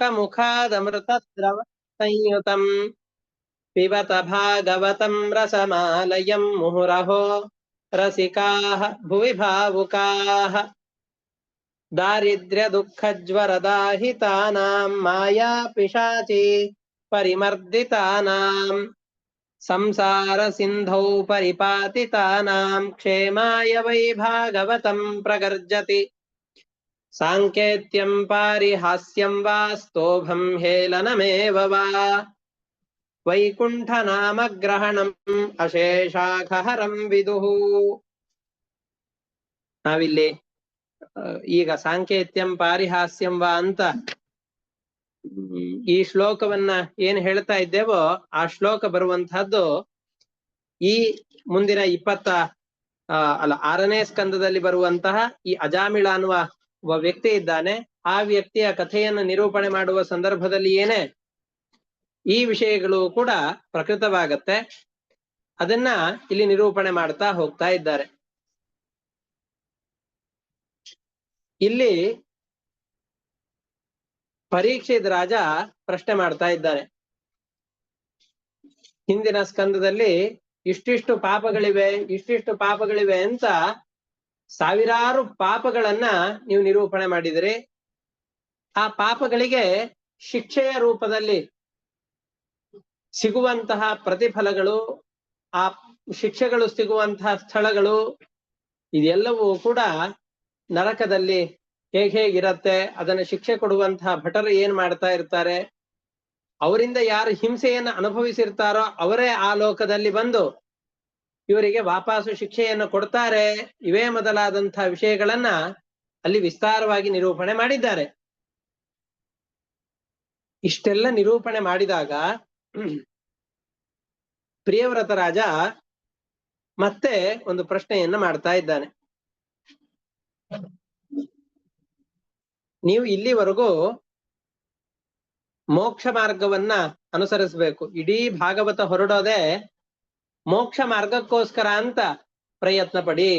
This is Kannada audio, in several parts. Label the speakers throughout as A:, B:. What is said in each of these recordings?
A: मुखादमृतद्रव संयुतम् पिबत भागवतं रसमालयं मुहुरहो रसिकाः भुवि भावुकाः दारिद्र्य दुःखज्वरदाहितानां माया पिशाची परिमर्दितानां संसार सिन्धौ परिपातितानां क्षेमाय वै भागवतं प्रगर्जति साङ्केत्यं पारिहास्यं वा स्तोभं हेलनमेव वा वैकुण्ठनामग्रहणम् अशेषाखहरं विदुः. ನಾವಿಲ್ಲಿ ಈಗ ಸಾಂಕೇತ್ಯಂ ಪಾರಿಹಾಸ್ಯಂ ವಾ ಅಂತ ಈ ಶ್ಲೋಕವನ್ನ ಏನ್ ಹೇಳ್ತಾ ಇದ್ದೇವೋ ಆ ಶ್ಲೋಕ ಬರುವಂತಹದ್ದು ಈ ಮುಂದಿನ 6ನೇ ಸ್ಕಂದದಲ್ಲಿ ಬರುವಂತಹ ಈ ಅಜಾಮಿಳ ಅನ್ನುವ ಒಬ್ಬ ವ್ಯಕ್ತಿ ಇದ್ದಾನೆ. ಆ ವ್ಯಕ್ತಿಯ ಕಥೆಯನ್ನು ನಿರೂಪಣೆ ಮಾಡುವ ಸಂದರ್ಭದಲ್ಲಿ ಏನೇ ಈ ವಿಷಯಗಳು ಕೂಡ ಪ್ರಕೃತವಾಗತ್ತೆ. ಅದನ್ನ ಇಲ್ಲಿ ನಿರೂಪಣೆ ಮಾಡ್ತಾ ಹೋಗ್ತಾ ಇದ್ದಾರೆ. ಇಲ್ಲಿ ಪರೀಕ್ಷಿತ್ ರಾಜ ಪ್ರಶ್ನೆ ಮಾಡ್ತಾ ಇದ್ದಾನೆ. ಹಿಂದಿನ ಸ್ಕಂದದಲ್ಲಿ ಇಷ್ಟಿಷ್ಟು ಪಾಪಗಳಿವೆ ಅಂತ ಸಾವಿರಾರು ಪಾಪಗಳನ್ನ ನೀವು ನಿರೂಪಣೆ ಮಾಡಿದಿರಿ. ಆ ಪಾಪಗಳಿಗೆ ಶಿಕ್ಷೆಯ ರೂಪದಲ್ಲಿ ಸಿಗುವಂತಹ ಪ್ರತಿಫಲಗಳು, ಆ ಶಿಕ್ಷೆಗಳು ಸಿಗುವಂತಹ ಸ್ಥಳಗಳು, ಇದೆಲ್ಲವೂ ಕೂಡ ನರಕದಲ್ಲಿ ಹೇಗಿರತ್ತೆ, ಅದನ್ನ ಶಿಕ್ಷೆ ಕೊಡುವಂತಹ ಭಟರು ಏನ್ ಮಾಡ್ತಾ ಇರ್ತಾರೆ, ಅವರಿಂದ ಯಾರು ಹಿಂಸೆಯನ್ನು ಅನುಭವಿಸಿರ್ತಾರೋ ಅವರೇ ಆ ಲೋಕದಲ್ಲಿ ಬಂದು ಇವರಿಗೆ ವಾಪಸ್ಸು ಶಿಕ್ಷೆಯನ್ನು ಕೊಡ್ತಾರೆ. ಇವೇ ಮೊದಲಾದಂತಹ ವಿಷಯಗಳನ್ನ ಅಲ್ಲಿ ವಿಸ್ತಾರವಾಗಿ ನಿರೂಪಣೆ ಮಾಡಿದ್ದಾರೆ. ಇಷ್ಟೆಲ್ಲ ನಿರೂಪಣೆ ಮಾಡಿದಾಗ ಪ್ರಿಯವ್ರತ ರಾಜ ಮತ್ತೆ ಒಂದು ಪ್ರಶ್ನೆಯನ್ನ ಮಾಡ್ತಾ ಇದ್ದಾನೆ. ನೀವು ಇಲ್ಲಿವರೆಗೂ ಮೋಕ್ಷ ಮಾರ್ಗವನ್ನ ಅನುಸರಿಸಬೇಕು, ಇಡೀ ಭಾಗವತ ಹೊರಡೋದೆ ಮೋಕ್ಷ ಮಾರ್ಗಕ್ಕೋಸ್ಕರ ಅಂತ ಪ್ರಯತ್ನ ಪಡಿ.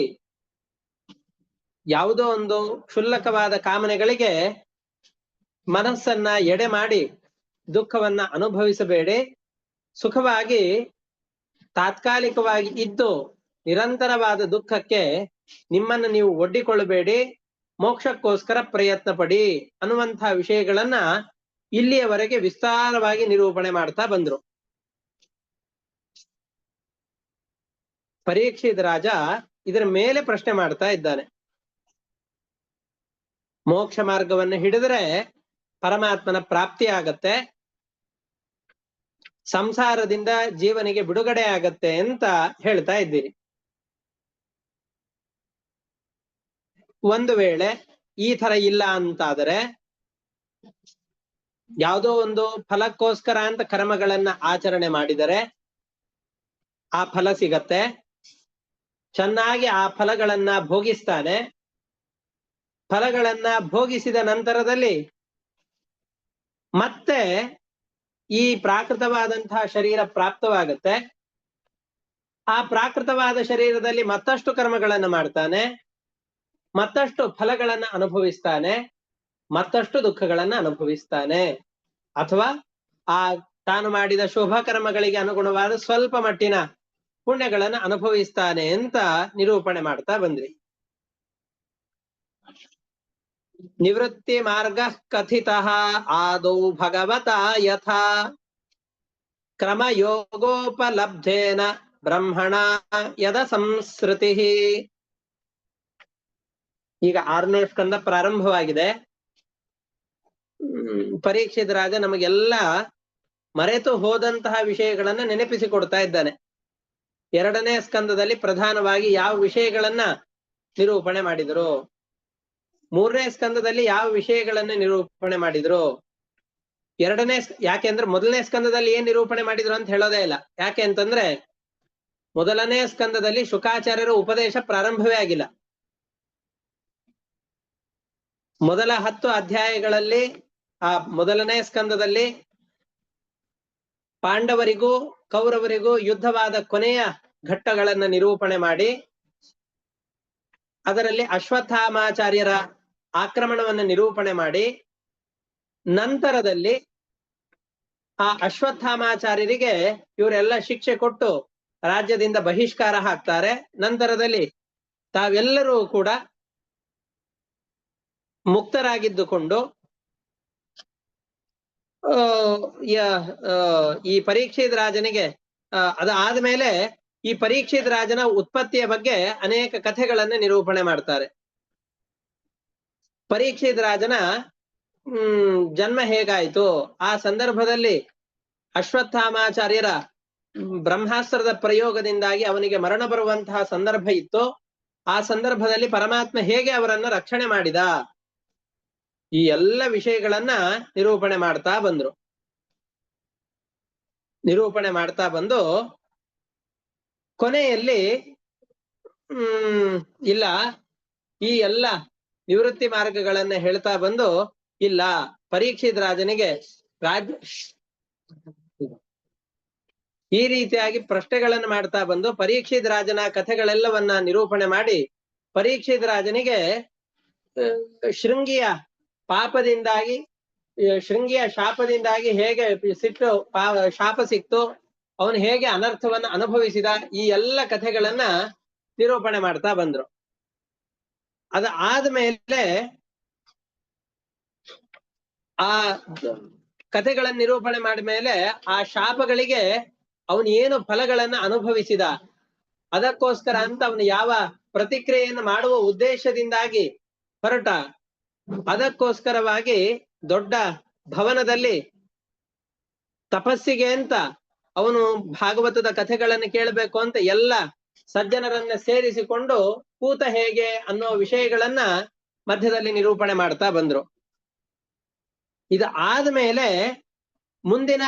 A: ಯಾವುದೋ ಒಂದು ಕ್ಷುಲ್ಲಕವಾದ ಕಾಮನೆಗಳಿಗೆ ಮನಸ್ಸನ್ನ ಎಡೆ ಮಾಡಿ ದುಃಖವನ್ನ ಅನುಭವಿಸಬೇಡಿ. ಸುಖವಾಗಿ ತಾತ್ಕಾಲಿಕವಾಗಿ ಇದ್ದು ನಿರಂತರವಾದ ದುಃಖಕ್ಕೆ ನಿಮ್ಮನ್ನು ನೀವು ಒಡ್ಡಿಕೊಳ್ಳಬೇಡಿ, ಮೋಕ್ಷಕ್ಕೋಸ್ಕರ ಪ್ರಯತ್ನ ಪಡಿ ಅನ್ನುವಂತಹ ವಿಷಯಗಳನ್ನ ಇಲ್ಲಿಯವರೆಗೆ ವಿಸ್ತಾರವಾಗಿ ನಿರೂಪಣೆ ಮಾಡ್ತಾ ಬಂದ್ರು. ಪರೀಕ್ಷಿತ್ ರಾಜ ಇದರ ಮೇಲೆ ಪ್ರಶ್ನೆ ಮಾಡ್ತಾ ಇದ್ದಾನೆ. ಮೋಕ್ಷ ಮಾರ್ಗವನ್ನು ಹಿಡಿದ್ರೆ ಪರಮಾತ್ಮನ ಪ್ರಾಪ್ತಿ ಆಗತ್ತೆ, ಸಂಸಾರದಿಂದ ಜೀವನಿಗೆ ಬಿಡುಗಡೆ ಆಗತ್ತೆ ಅಂತ ಹೇಳ್ತಾ ಇದ್ದೀರಿ. ಒಂದು ವೇಳೆ ಈ ತರ ಇಲ್ಲ ಅಂತಾದರೆ, ಯಾವುದೋ ಒಂದು ಫಲಕ್ಕೋಸ್ಕರ ಅಂತ ಕರ್ಮಗಳನ್ನ ಆಚರಣೆ ಮಾಡಿದರೆ ಆ ಫಲ ಸಿಗತ್ತೆ, ಚೆನ್ನಾಗಿ ಆ ಫಲಗಳನ್ನ ಭೋಗಿಸ್ತಾನೆ. ಫಲಗಳನ್ನ ಭೋಗಿಸಿದ ನಂತರದಲ್ಲಿ ಮತ್ತೆ ಈ ಪ್ರಾಕೃತವಾದಂತಹ ಶರೀರ ಪ್ರಾಪ್ತವಾಗತ್ತೆ. ಆ ಪ್ರಾಕೃತವಾದ ಶರೀರದಲ್ಲಿ ಮತ್ತಷ್ಟು ಕರ್ಮಗಳನ್ನ ಮಾಡ್ತಾನೆ, ಮತ್ತಷ್ಟು ಫಲಗಳನ್ನ ಅನುಭವಿಸ್ತಾನೆ, ಮತ್ತಷ್ಟು ದುಃಖಗಳನ್ನ ಅನುಭವಿಸ್ತಾನೆ. ಅಥವಾ ಆ ತಾನು ಮಾಡಿದ ಶುಭ ಕರ್ಮಗಳಿಗೆ ಅನುಗುಣವಾದ ಸ್ವಲ್ಪ ಮಟ್ಟಿನ ಪುಣ್ಯಗಳನ್ನ ಅನುಭವಿಸ್ತಾನೆ ಅಂತ ನಿರೂಪಣೆ ಮಾಡ್ತಾ ಬಂದ್ರಿ. ನಿವೃತ್ತಿ ಮಾರ್ಗ ಕಥಿತಃ ಆದೌ ಭಗವತ ಯಥಾ ಕ್ರಮಯೋಗೋಪಲಬ್ಧೇನ ಬ್ರಹ್ಮಣ ಯದ ಸಂಸ್ಕೃತಿ. ಈಗ 6ನೇ ಸ್ಕಂದ ಪ್ರಾರಂಭವಾಗಿದೆ. ಪರೀಕ್ಷಿತ್ ರಾಜ ನಮಗೆಲ್ಲ ಮರೆತು ಹೋದಂತಹ ವಿಷಯಗಳನ್ನ ನೆನಪಿಸಿಕೊಡ್ತಾ ಇದ್ದಾನೆ. 2ನೇ ಸ್ಕಂದದಲ್ಲಿ ಪ್ರಧಾನವಾಗಿ ಯಾವ ವಿಷಯಗಳನ್ನ ನಿರೂಪಣೆ ಮಾಡಿದ್ರು, 3ನೇ ಸ್ಕಂದದಲ್ಲಿ ಯಾವ ವಿಷಯಗಳನ್ನ ನಿರೂಪಣೆ ಮಾಡಿದ್ರು, ಯಾಕೆಂದ್ರೆ 1ನೇ ಸ್ಕಂದದಲ್ಲಿ ಏನ್ ನಿರೂಪಣೆ ಮಾಡಿದ್ರು ಅಂತ ಹೇಳೋದೇ ಇಲ್ಲ. ಯಾಕೆ ಅಂತಂದ್ರೆ 1ನೇ ಸ್ಕಂದದಲ್ಲಿ ಶುಕಾಚಾರ್ಯರ ಉಪದೇಶ ಪ್ರಾರಂಭವೇ ಆಗಿಲ್ಲ. ಮೊದಲ 10 ಅಧ್ಯಾಯಗಳಲ್ಲಿ ಆ 1ನೇ ಸ್ಕಂದದಲ್ಲಿ ಪಾಂಡವರಿಗೂ ಕೌರವರಿಗೂ ಯುದ್ಧವಾದ ಕೊನೆಯ ಘಟ್ಟಗಳನ್ನ ನಿರೂಪಣೆ ಮಾಡಿ, ಅದರಲ್ಲಿ ಅಶ್ವತ್ಥಾಮಾಚಾರ್ಯರ ಆಕ್ರಮಣವನ್ನು ನಿರೂಪಣೆ ಮಾಡಿ, ನಂತರದಲ್ಲಿ ಆ ಅಶ್ವತ್ಥಾಮಾಚಾರ್ಯರಿಗೆ ಇವರೆಲ್ಲ ಶಿಕ್ಷೆ ಕೊಟ್ಟು ರಾಜ್ಯದಿಂದ ಬಹಿಷ್ಕಾರ ಹಾಕ್ತಾರೆ. ನಂತರದಲ್ಲಿ ತಾವೆಲ್ಲರೂ ಕೂಡ ಮುಕ್ತರಾಗಿದ್ದುಕೊಂಡು ಈ ಪರೀಕ್ಷಿತ್ ರಾಜನಿಗೆ ಅದಾದ್ಮೇಲೆ ಈ ಪರೀಕ್ಷಿತ್ ರಾಜನ ಉತ್ಪತ್ತಿಯ ಬಗ್ಗೆ ಅನೇಕ ಕಥೆಗಳನ್ನ ನಿರೂಪಣೆ ಮಾಡ್ತಾರೆ. ಪರೀಕ್ಷಿತ್ ರಾಜನ ಜನ್ಮ ಹೇಗಾಯ್ತು, ಆ ಸಂದರ್ಭದಲ್ಲಿ ಅಶ್ವತ್ಥಾಮಾಚಾರ್ಯರ ಬ್ರಹ್ಮಾಸ್ತ್ರದ ಪ್ರಯೋಗದಿಂದಾಗಿ ಅವನಿಗೆ ಮರಣ ಬರುವಂತಹ ಸಂದರ್ಭ ಇತ್ತು. ಆ ಸಂದರ್ಭದಲ್ಲಿ ಪರಮಾತ್ಮ ಹೇಗೆ ಅವರನ್ನ ರಕ್ಷಣೆ ಮಾಡಿದ, ಈ ಎಲ್ಲ ವಿಷಯಗಳನ್ನ ನಿರೂಪಣೆ ಮಾಡ್ತಾ ಬಂದು ಕೊನೆಯಲ್ಲಿ ಇಲ್ಲ, ಈ ಎಲ್ಲ ನಿವೃತ್ತಿ ಮಾರ್ಗಗಳನ್ನ ಹೇಳ್ತಾ ಬಂದು, ಇಲ್ಲ ಪರೀಕ್ಷಿತ್ ರಾಜನಿಗೆ ಈ ರೀತಿಯಾಗಿ ಪ್ರಶ್ನೆಗಳನ್ನು ಮಾಡ್ತಾ ಬಂದು ಪರೀಕ್ಷಿತ್ ರಾಜನ ಕಥೆಗಳೆಲ್ಲವನ್ನ ನಿರೂಪಣೆ ಮಾಡಿ ಪರೀಕ್ಷಿತ್ ರಾಜನಿಗೆ ಶೃಂಗಿಯ ಶಾಪದಿಂದಾಗಿ ಹೇಗೆ ಸಿಟ್ಟು ಶಾಪ ಸಿಕ್ತು, ಅವನು ಹೇಗೆ ಅನರ್ಥವನ್ನ ಅನುಭವಿಸಿದ, ಈ ಎಲ್ಲ ಕಥೆಗಳನ್ನ ನಿರೂಪಣೆ ಮಾಡ್ತಾ ಬಂದ್ರು. ಆದ್ಮೇಲೆ ಆ ಕಥೆಗಳನ್ನ ನಿರೂಪಣೆ ಮಾಡಿದ್ಮೇಲೆ ಆ ಶಾಪಗಳಿಗೆ ಅವನು ಏನು ಫಲಗಳನ್ನ ಅನುಭವಿಸಿದ, ಅದಕ್ಕೋಸ್ಕರ ಅಂತ ಅವನು ಯಾವ ಪ್ರತಿಕ್ರಿಯೆಯನ್ನು ಮಾಡುವ ಉದ್ದೇಶದಿಂದಾಗಿ ಹೊರಟ, ಅದಕ್ಕೋಸ್ಕರವಾಗಿ ದೊಡ್ಡ ಭವನದಲ್ಲಿ ತಪಸ್ಸಿಗೆ ಅಂತ ಅವನು ಭಾಗವತದ ಕಥೆಗಳನ್ನು ಕೇಳಬೇಕು ಅಂತ ಎಲ್ಲ ಸಜ್ಜನರನ್ನ ಸೇರಿಸಿಕೊಂಡು ಕೂತ ಹೇಗೆ ಅನ್ನೋ ವಿಷಯಗಳನ್ನ ಮಧ್ಯದಲ್ಲಿ ನಿರೂಪಣೆ ಮಾಡ್ತಾ ಬಂದ್ರು. ಇದು ಆದ್ಮೇಲೆ ಮುಂದಿನ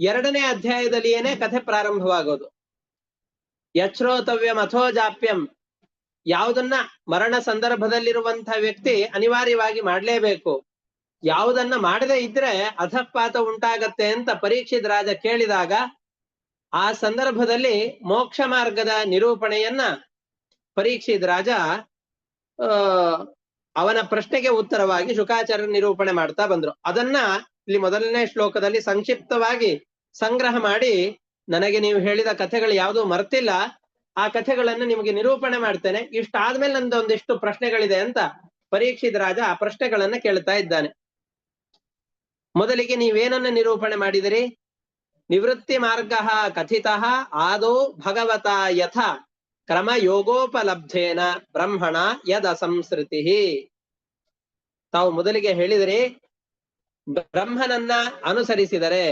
A: 2ನೇ ಅಧ್ಯಾಯದಲ್ಲಿ ಏನೇ ಕಥೆ ಪ್ರಾರಂಭವಾಗೋದು. ಯಚ್ರೋತವ್ಯಂ ಅಥೋ ಜಾಪ್ಯಂ, ಯಾವುದನ್ನ ಮರಣ ಸಂದರ್ಭದಲ್ಲಿರುವಂತಹ ವ್ಯಕ್ತಿ ಅನಿವಾರ್ಯವಾಗಿ ಮಾಡ್ಲೇಬೇಕು, ಯಾವುದನ್ನ ಮಾಡದೇ ಇದ್ರೆ ಅಧಃಪಾತ ಉಂಟಾಗತ್ತೆ ಅಂತ ಪರೀಕ್ಷಿತ್ ರಾಜ ಕೇಳಿದಾಗ ಆ ಸಂದರ್ಭದಲ್ಲಿ ಮೋಕ್ಷ ಮಾರ್ಗದ ನಿರೂಪಣೆಯನ್ನ ಪರೀಕ್ಷಿತ್ ರಾಜ ಅವನ ಪ್ರಶ್ನೆಗೆ ಉತ್ತರವಾಗಿ ಶುಕಾಚಾರ್ಯ ನಿರೂಪಣೆ ಮಾಡ್ತಾ ಬಂದ್ರು. ಅದನ್ನ ಇಲ್ಲಿ ಮೊದಲನೇ ಶ್ಲೋಕದಲ್ಲಿ ಸಂಕ್ಷಿಪ್ತವಾಗಿ ಸಂಗ್ರಹ ಮಾಡಿ, ನನಗೆ ನೀವು ಹೇಳಿದ ಕಥೆಗಳು ಯಾವುದೂ ಮರ್ತಿಲ್ಲ, ಆ ಕಥೆಗಳನ್ನು ನಿಮಗೆ ನಿರೂಪಣೆ ಮಾಡ್ತೇನೆ, ಇಷ್ಟಾದ್ಮೇಲೆ ನಂದೊಂದಿಷ್ಟು ಪ್ರಶ್ನೆಗಳಿದೆ ಅಂತ ಪರೀಕ್ಷಿತ್ ರಾಜ ಆ ಪ್ರಶ್ನೆಗಳನ್ನ ಕೇಳ್ತಾ ಇದ್ದಾನೆ. ಮೊದಲಿಗೆ ನೀವೇನನ್ನ ನಿರೂಪಣೆ ಮಾಡಿದಿರಿ? ನಿವೃತ್ತಿ ಮಾರ್ಗ ಕಥಿತ ಆದೋ ಭಗವತ ಯಥ ಕ್ರಮ ಯೋಗೋಪಲಬ್ಧೇನ ಬ್ರಹ್ಮಣ ಯದ್ ಅಸಂಸೃತಿ. ತಾವು ಮೊದಲಿಗೆ ಹೇಳಿದಿರಿ, ಬ್ರಹ್ಮನನ್ನ ಅನುಸರಿಸಿದರೆ,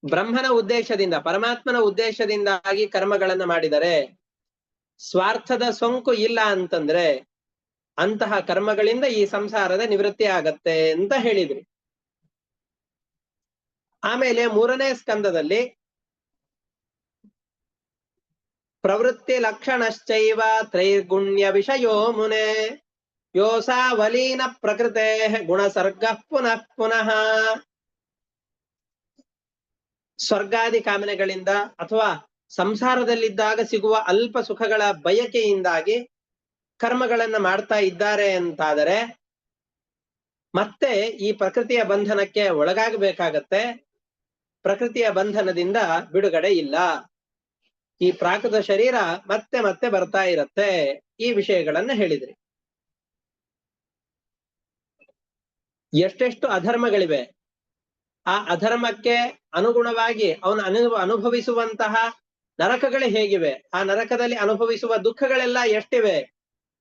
A: ಬ್ರಹ್ಮನ ಉದ್ದೇಶದಿಂದ, ಪರಮಾತ್ಮನ ಉದ್ದೇಶದಿಂದಾಗಿ ಕರ್ಮಗಳನ್ನ ಮಾಡಿದರೆ, ಸ್ವಾರ್ಥದ ಸೋಂಕು ಇಲ್ಲ ಅಂತಂದ್ರೆ ಅಂತಹ ಕರ್ಮಗಳಿಂದ ಈ ಸಂಸಾರದ ನಿವೃತ್ತಿ ಆಗತ್ತೆ ಅಂತ ಹೇಳಿದ್ರಿ. ಆಮೇಲೆ 3ನೇ ಸ್ಕಂದದಲ್ಲಿ ಪ್ರವೃತ್ತಿ ಲಕ್ಷಣಶ್ಚೈವ ತ್ರೈರ್ಗುಣ್ಯ ವಿಷಯೋ ಮುನೆ ಯೋಸಾವಲೀನ ಪ್ರಕೃತೆ ಗುಣಸರ್ಗ ಪುನಃ ಪುನಃ. ಸ್ವರ್ಗಾದಿ ಕಾಮನೆಗಳಿಂದ ಅಥವಾ ಸಂಸಾರದಲ್ಲಿದ್ದಾಗ ಸಿಗುವ ಅಲ್ಪ ಸುಖಗಳ ಬಯಕೆಯಿಂದಾಗಿ ಕರ್ಮಗಳನ್ನ ಮಾಡ್ತಾ ಇದ್ದಾರೆ ಅಂತಾದರೆ ಮತ್ತೆ ಈ ಪ್ರಕೃತಿಯ ಬಂಧನಕ್ಕೆ ಒಳಗಾಗಬೇಕಾಗತ್ತೆ. ಪ್ರಕೃತಿಯ ಬಂಧನದಿಂದ ಬಿಡುಗಡೆ ಇಲ್ಲ, ಈ ಪ್ರಾಕೃತ ಶರೀರ ಮತ್ತೆ ಮತ್ತೆ ಬರ್ತಾ ಇರತ್ತೆ. ಈ ವಿಷಯಗಳನ್ನ ಹೇಳಿದ್ರಿ. ಎಷ್ಟೆಷ್ಟು ಅಧರ್ಮಗಳಿವೆ, ಆ ಅಧರ್ಮಕ್ಕೆ ಅನುಗುಣವಾಗಿ ಅವನು ಅನುಭವಿಸುವಂತಹ ನರಕಗಳು ಹೇಗಿವೆ, ಆ ನರಕದಲ್ಲಿ ಅನುಭವಿಸುವ ದುಃಖಗಳೆಲ್ಲ ಎಷ್ಟಿವೆ,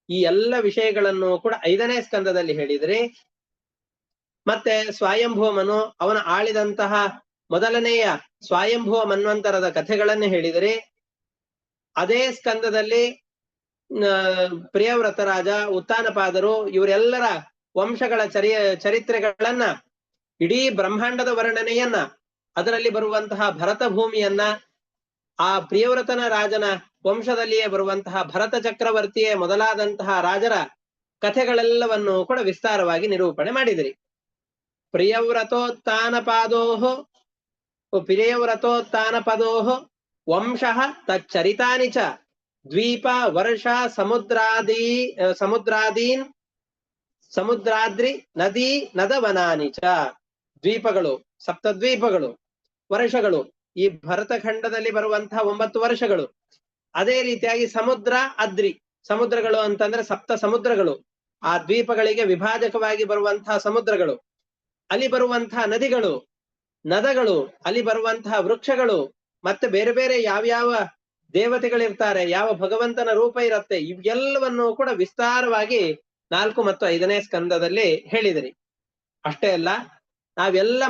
A: ಈ ಎಲ್ಲ ವಿಷಯಗಳನ್ನು ಕೂಡ 5ನೇ ಸ್ಕಂದದಲ್ಲಿ ಹೇಳಿದ್ರಿ. ಮತ್ತೆ ಸ್ವಯಂಭೂಮನು ಅವನ ಆಳಿದಂತಹ ಮೊದಲನೆಯ ಸ್ವಯಂಭುವ ಮನ್ವಂತರದ ಕಥೆಗಳನ್ನು ಹೇಳಿದ್ರಿ. ಅದೇ ಸ್ಕಂದದಲ್ಲಿ ಪ್ರಿಯವ್ರತ ರಾಜ, ಉತ್ತಾನಪಾದರು ಇವರೆಲ್ಲರ ವಂಶಗಳ ಚರಿತ್ರೆಗಳನ್ನ, ಇಡೀ ಬ್ರಹ್ಮಾಂಡದ ವರ್ಣನೆಯನ್ನ, ಅದರಲ್ಲಿ ಬರುವಂತಹ ಭರತ ಭೂಮಿಯನ್ನ, ಆ ಪ್ರಿಯವ್ರತನ ರಾಜನ ವಂಶದಲ್ಲಿಯೇ ಬರುವಂತಹ ಭರತ ಚಕ್ರವರ್ತಿಯೇ ಮೊದಲಾದಂತಹ ರಾಜರ ಕಥೆಗಳೆಲ್ಲವನ್ನು ಕೂಡ ವಿಸ್ತಾರವಾಗಿ ನಿರೂಪಣೆ ಮಾಡಿದಿರಿ. ಪ್ರಿಯವ್ರತೋತ್ಥಾನಪದೋಃ ವಂಶಃ ತಚ್ಚರಿತಾನಿ ಚ ದ್ವೀಪ ವರ್ಷ ಸಮುದ್ರಾದೀನ್ ಸಮುದ್ರಾದ್ರಿ ನದಿ ನದವನಾನಿಚ, ದ್ವೀಪಗಳು, ಸಪ್ತದ್ವೀಪಗಳು, ವರ್ಷಗಳು, ಈ ಭರತಖಂಡದಲ್ಲಿ ಬರುವಂತಹ 9 ವರ್ಷಗಳು. ಅದೇ ರೀತಿಯಾಗಿ ಸಮುದ್ರ ಅದ್ರಿ, ಸಮುದ್ರಗಳು ಅಂತಂದ್ರೆ ಸಪ್ತ ಸಮುದ್ರಗಳು, ಆ ದ್ವೀಪಗಳಿಗೆ ವಿಭಾಜಕವಾಗಿ ಬರುವಂತಹ ಸಮುದ್ರಗಳು, ಅಲ್ಲಿ ಬರುವಂತಹ ನದಿಗಳು, ನದಗಳು, ಅಲ್ಲಿ ಬರುವಂತಹ ವೃಕ್ಷಗಳು, ಮತ್ತೆ ಬೇರೆ ಬೇರೆ ಯಾವ್ಯಾವ ದೇವತೆಗಳಿರ್ತಾರೆ, ಯಾವ ಭಗವಂತನ ರೂಪ ಇರುತ್ತೆ, ಇವೆಲ್ಲವನ್ನು ಕೂಡ ವಿಸ್ತಾರವಾಗಿ 4 ಮತ್ತು 5ನೇ ಸ್ಕಂದದಲ್ಲಿ ಹೇಳಿದಿರಿ. ಅಷ್ಟೇ ಅಲ್ಲ, ನಾವೆಲ್ಲ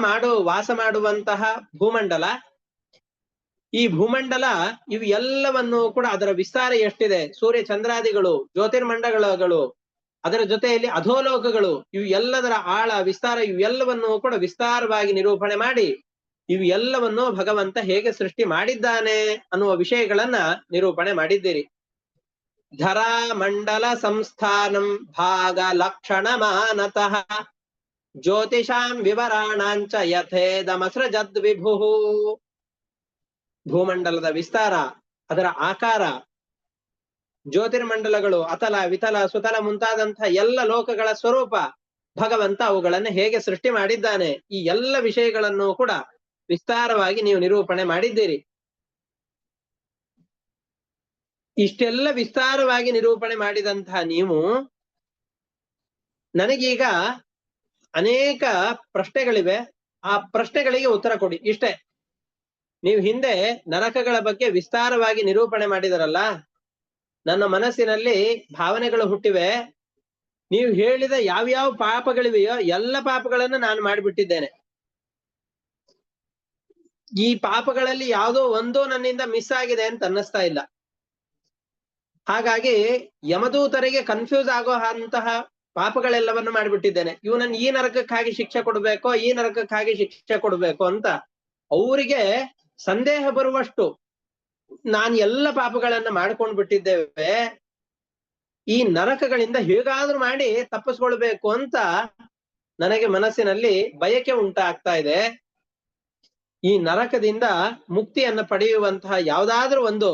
A: ವಾಸ ಮಾಡುವಂತಹ ಭೂಮಂಡಲ, ಈ ಭೂಮಂಡಲ ಇವು ಎಲ್ಲವನ್ನು ಕೂಡ ಅದರ ವಿಸ್ತಾರ ಎಷ್ಟಿದೆ, ಸೂರ್ಯ ಚಂದ್ರಾದಿಗಳು, ಜ್ಯೋತಿರ್ಮಂಡಲಗಳು, ಅದರ ಜೊತೆಯಲ್ಲಿ ಅಧೋಲೋಕಗಳು, ಇವು ಎಲ್ಲದರ ಆಳ ವಿಸ್ತಾರ, ಇವೆಲ್ಲವನ್ನು ಕೂಡ ವಿಸ್ತಾರವಾಗಿ ನಿರೂಪಣೆ ಮಾಡಿ ಇವು ಎಲ್ಲವನ್ನು ಭಗವಂತ ಹೇಗೆ ಸೃಷ್ಟಿ ಮಾಡಿದ್ದಾನೆ ಅನ್ನುವ ವಿಷಯಗಳನ್ನ ನಿರೂಪಣೆ ಮಾಡಿದ್ದೀರಿ. ಧರಾ ಮಂಡಲ ಸಂಸ್ಥಾನಂ ಭಾಗ ಲಕ್ಷಣ ಮಾನತಃ ಜ್ಯೋತಿಷಾಂ ವಿವರಾಣಾಂಚ ಯಥೇದಮಸೃಜದ್ ವಿಭು. ಭೂಮಂಡಲದ ವಿಸ್ತಾರ, ಅದರ ಆಕಾರ, ಜ್ಯೋತಿರ್ಮಂಡಲಗಳು, ಅತಲ ವಿತಲ ಸುತಲ ಮುಂತಾದಂತಹ ಎಲ್ಲ ಲೋಕಗಳ ಸ್ವರೂಪ, ಭಗವಂತ ಅವುಗಳನ್ನು ಹೇಗೆ ಸೃಷ್ಟಿ ಮಾಡಿದ್ದಾನೆ, ಈ ಎಲ್ಲ ವಿಷಯಗಳನ್ನು ಕೂಡ ವಿಸ್ತಾರವಾಗಿ ನೀವು ನಿರೂಪಣೆ ಮಾಡಿದ್ದೀರಿ. ಇಷ್ಟೆಲ್ಲ ವಿಸ್ತಾರವಾಗಿ ನಿರೂಪಣೆ ಮಾಡಿದಂತಹ ನೀವು ನನಗೀಗ ಅನೇಕ ಪ್ರಶ್ನೆಗಳಿವೆ, ಆ ಪ್ರಶ್ನೆಗಳಿಗೆ ಉತ್ತರ ಕೊಡಿ. ಇಷ್ಟೇ. ನೀವು ಹಿಂದೆ ನರಕಗಳ ಬಗ್ಗೆ ವಿಸ್ತಾರವಾಗಿ ನಿರೂಪಣೆ ಮಾಡಿದರಲ್ಲ, ನನ್ನ ಮನಸ್ಸಿನಲ್ಲಿ ಭಾವನೆಗಳು ಹುಟ್ಟಿವೆ. ನೀವು ಹೇಳಿದ ಯಾವ್ಯಾವ ಪಾಪಗಳಿವೆಯೋ ಎಲ್ಲ ಪಾಪಗಳನ್ನು ನಾನು ಮಾಡಿಬಿಟ್ಟಿದ್ದೇನೆ. ಈ ಪಾಪಗಳಲ್ಲಿ ಯಾವುದೋ ಒಂದೋ ನನ್ನಿಂದ ಮಿಸ್ ಆಗಿದೆ ಅಂತ ಅನ್ನಿಸ್ತಾ ಇಲ್ಲ. ಹಾಗಾಗಿ ಯಮದೂತರಿಗೆ ಕನ್ಫ್ಯೂಸ್ ಆಗೋ ಅಂತಹ ಪಾಪಗಳೆಲ್ಲವನ್ನು ಮಾಡಿಬಿಟ್ಟಿದ್ದೇನೆ. ಇವು ನನ್ನ ಈ ನರಕಕ್ಕಾಗಿ ಶಿಕ್ಷೆ ಕೊಡ್ಬೇಕೋ, ಈ ನರಕಕ್ಕಾಗಿ ಶಿಕ್ಷೆ ಕೊಡ್ಬೇಕು ಅಂತ ಅವರಿಗೆ ಸಂದೇಹ ಬರುವಷ್ಟು ನಾನು ಎಲ್ಲ ಪಾಪಗಳನ್ನ ಮಾಡ್ಕೊಂಡು ಬಿಟ್ಟಿದ್ದೇವೆ. ಈ ನರಕಗಳಿಂದ ಹೇಗಾದ್ರೂ ಮಾಡಿ ತಪ್ಪಿಸ್ಕೊಳ್ಬೇಕು ಅಂತ ನನಗೆ ಮನಸ್ಸಿನಲ್ಲಿ ಬಯಕೆ ಉಂಟಾಗ್ತಾ ಇದೆ. ಈ ನರಕದಿಂದ ಮುಕ್ತಿಯನ್ನ ಪಡೆಯುವಂತಹ ಯಾವ್ದಾದ್ರೂ ಒಂದು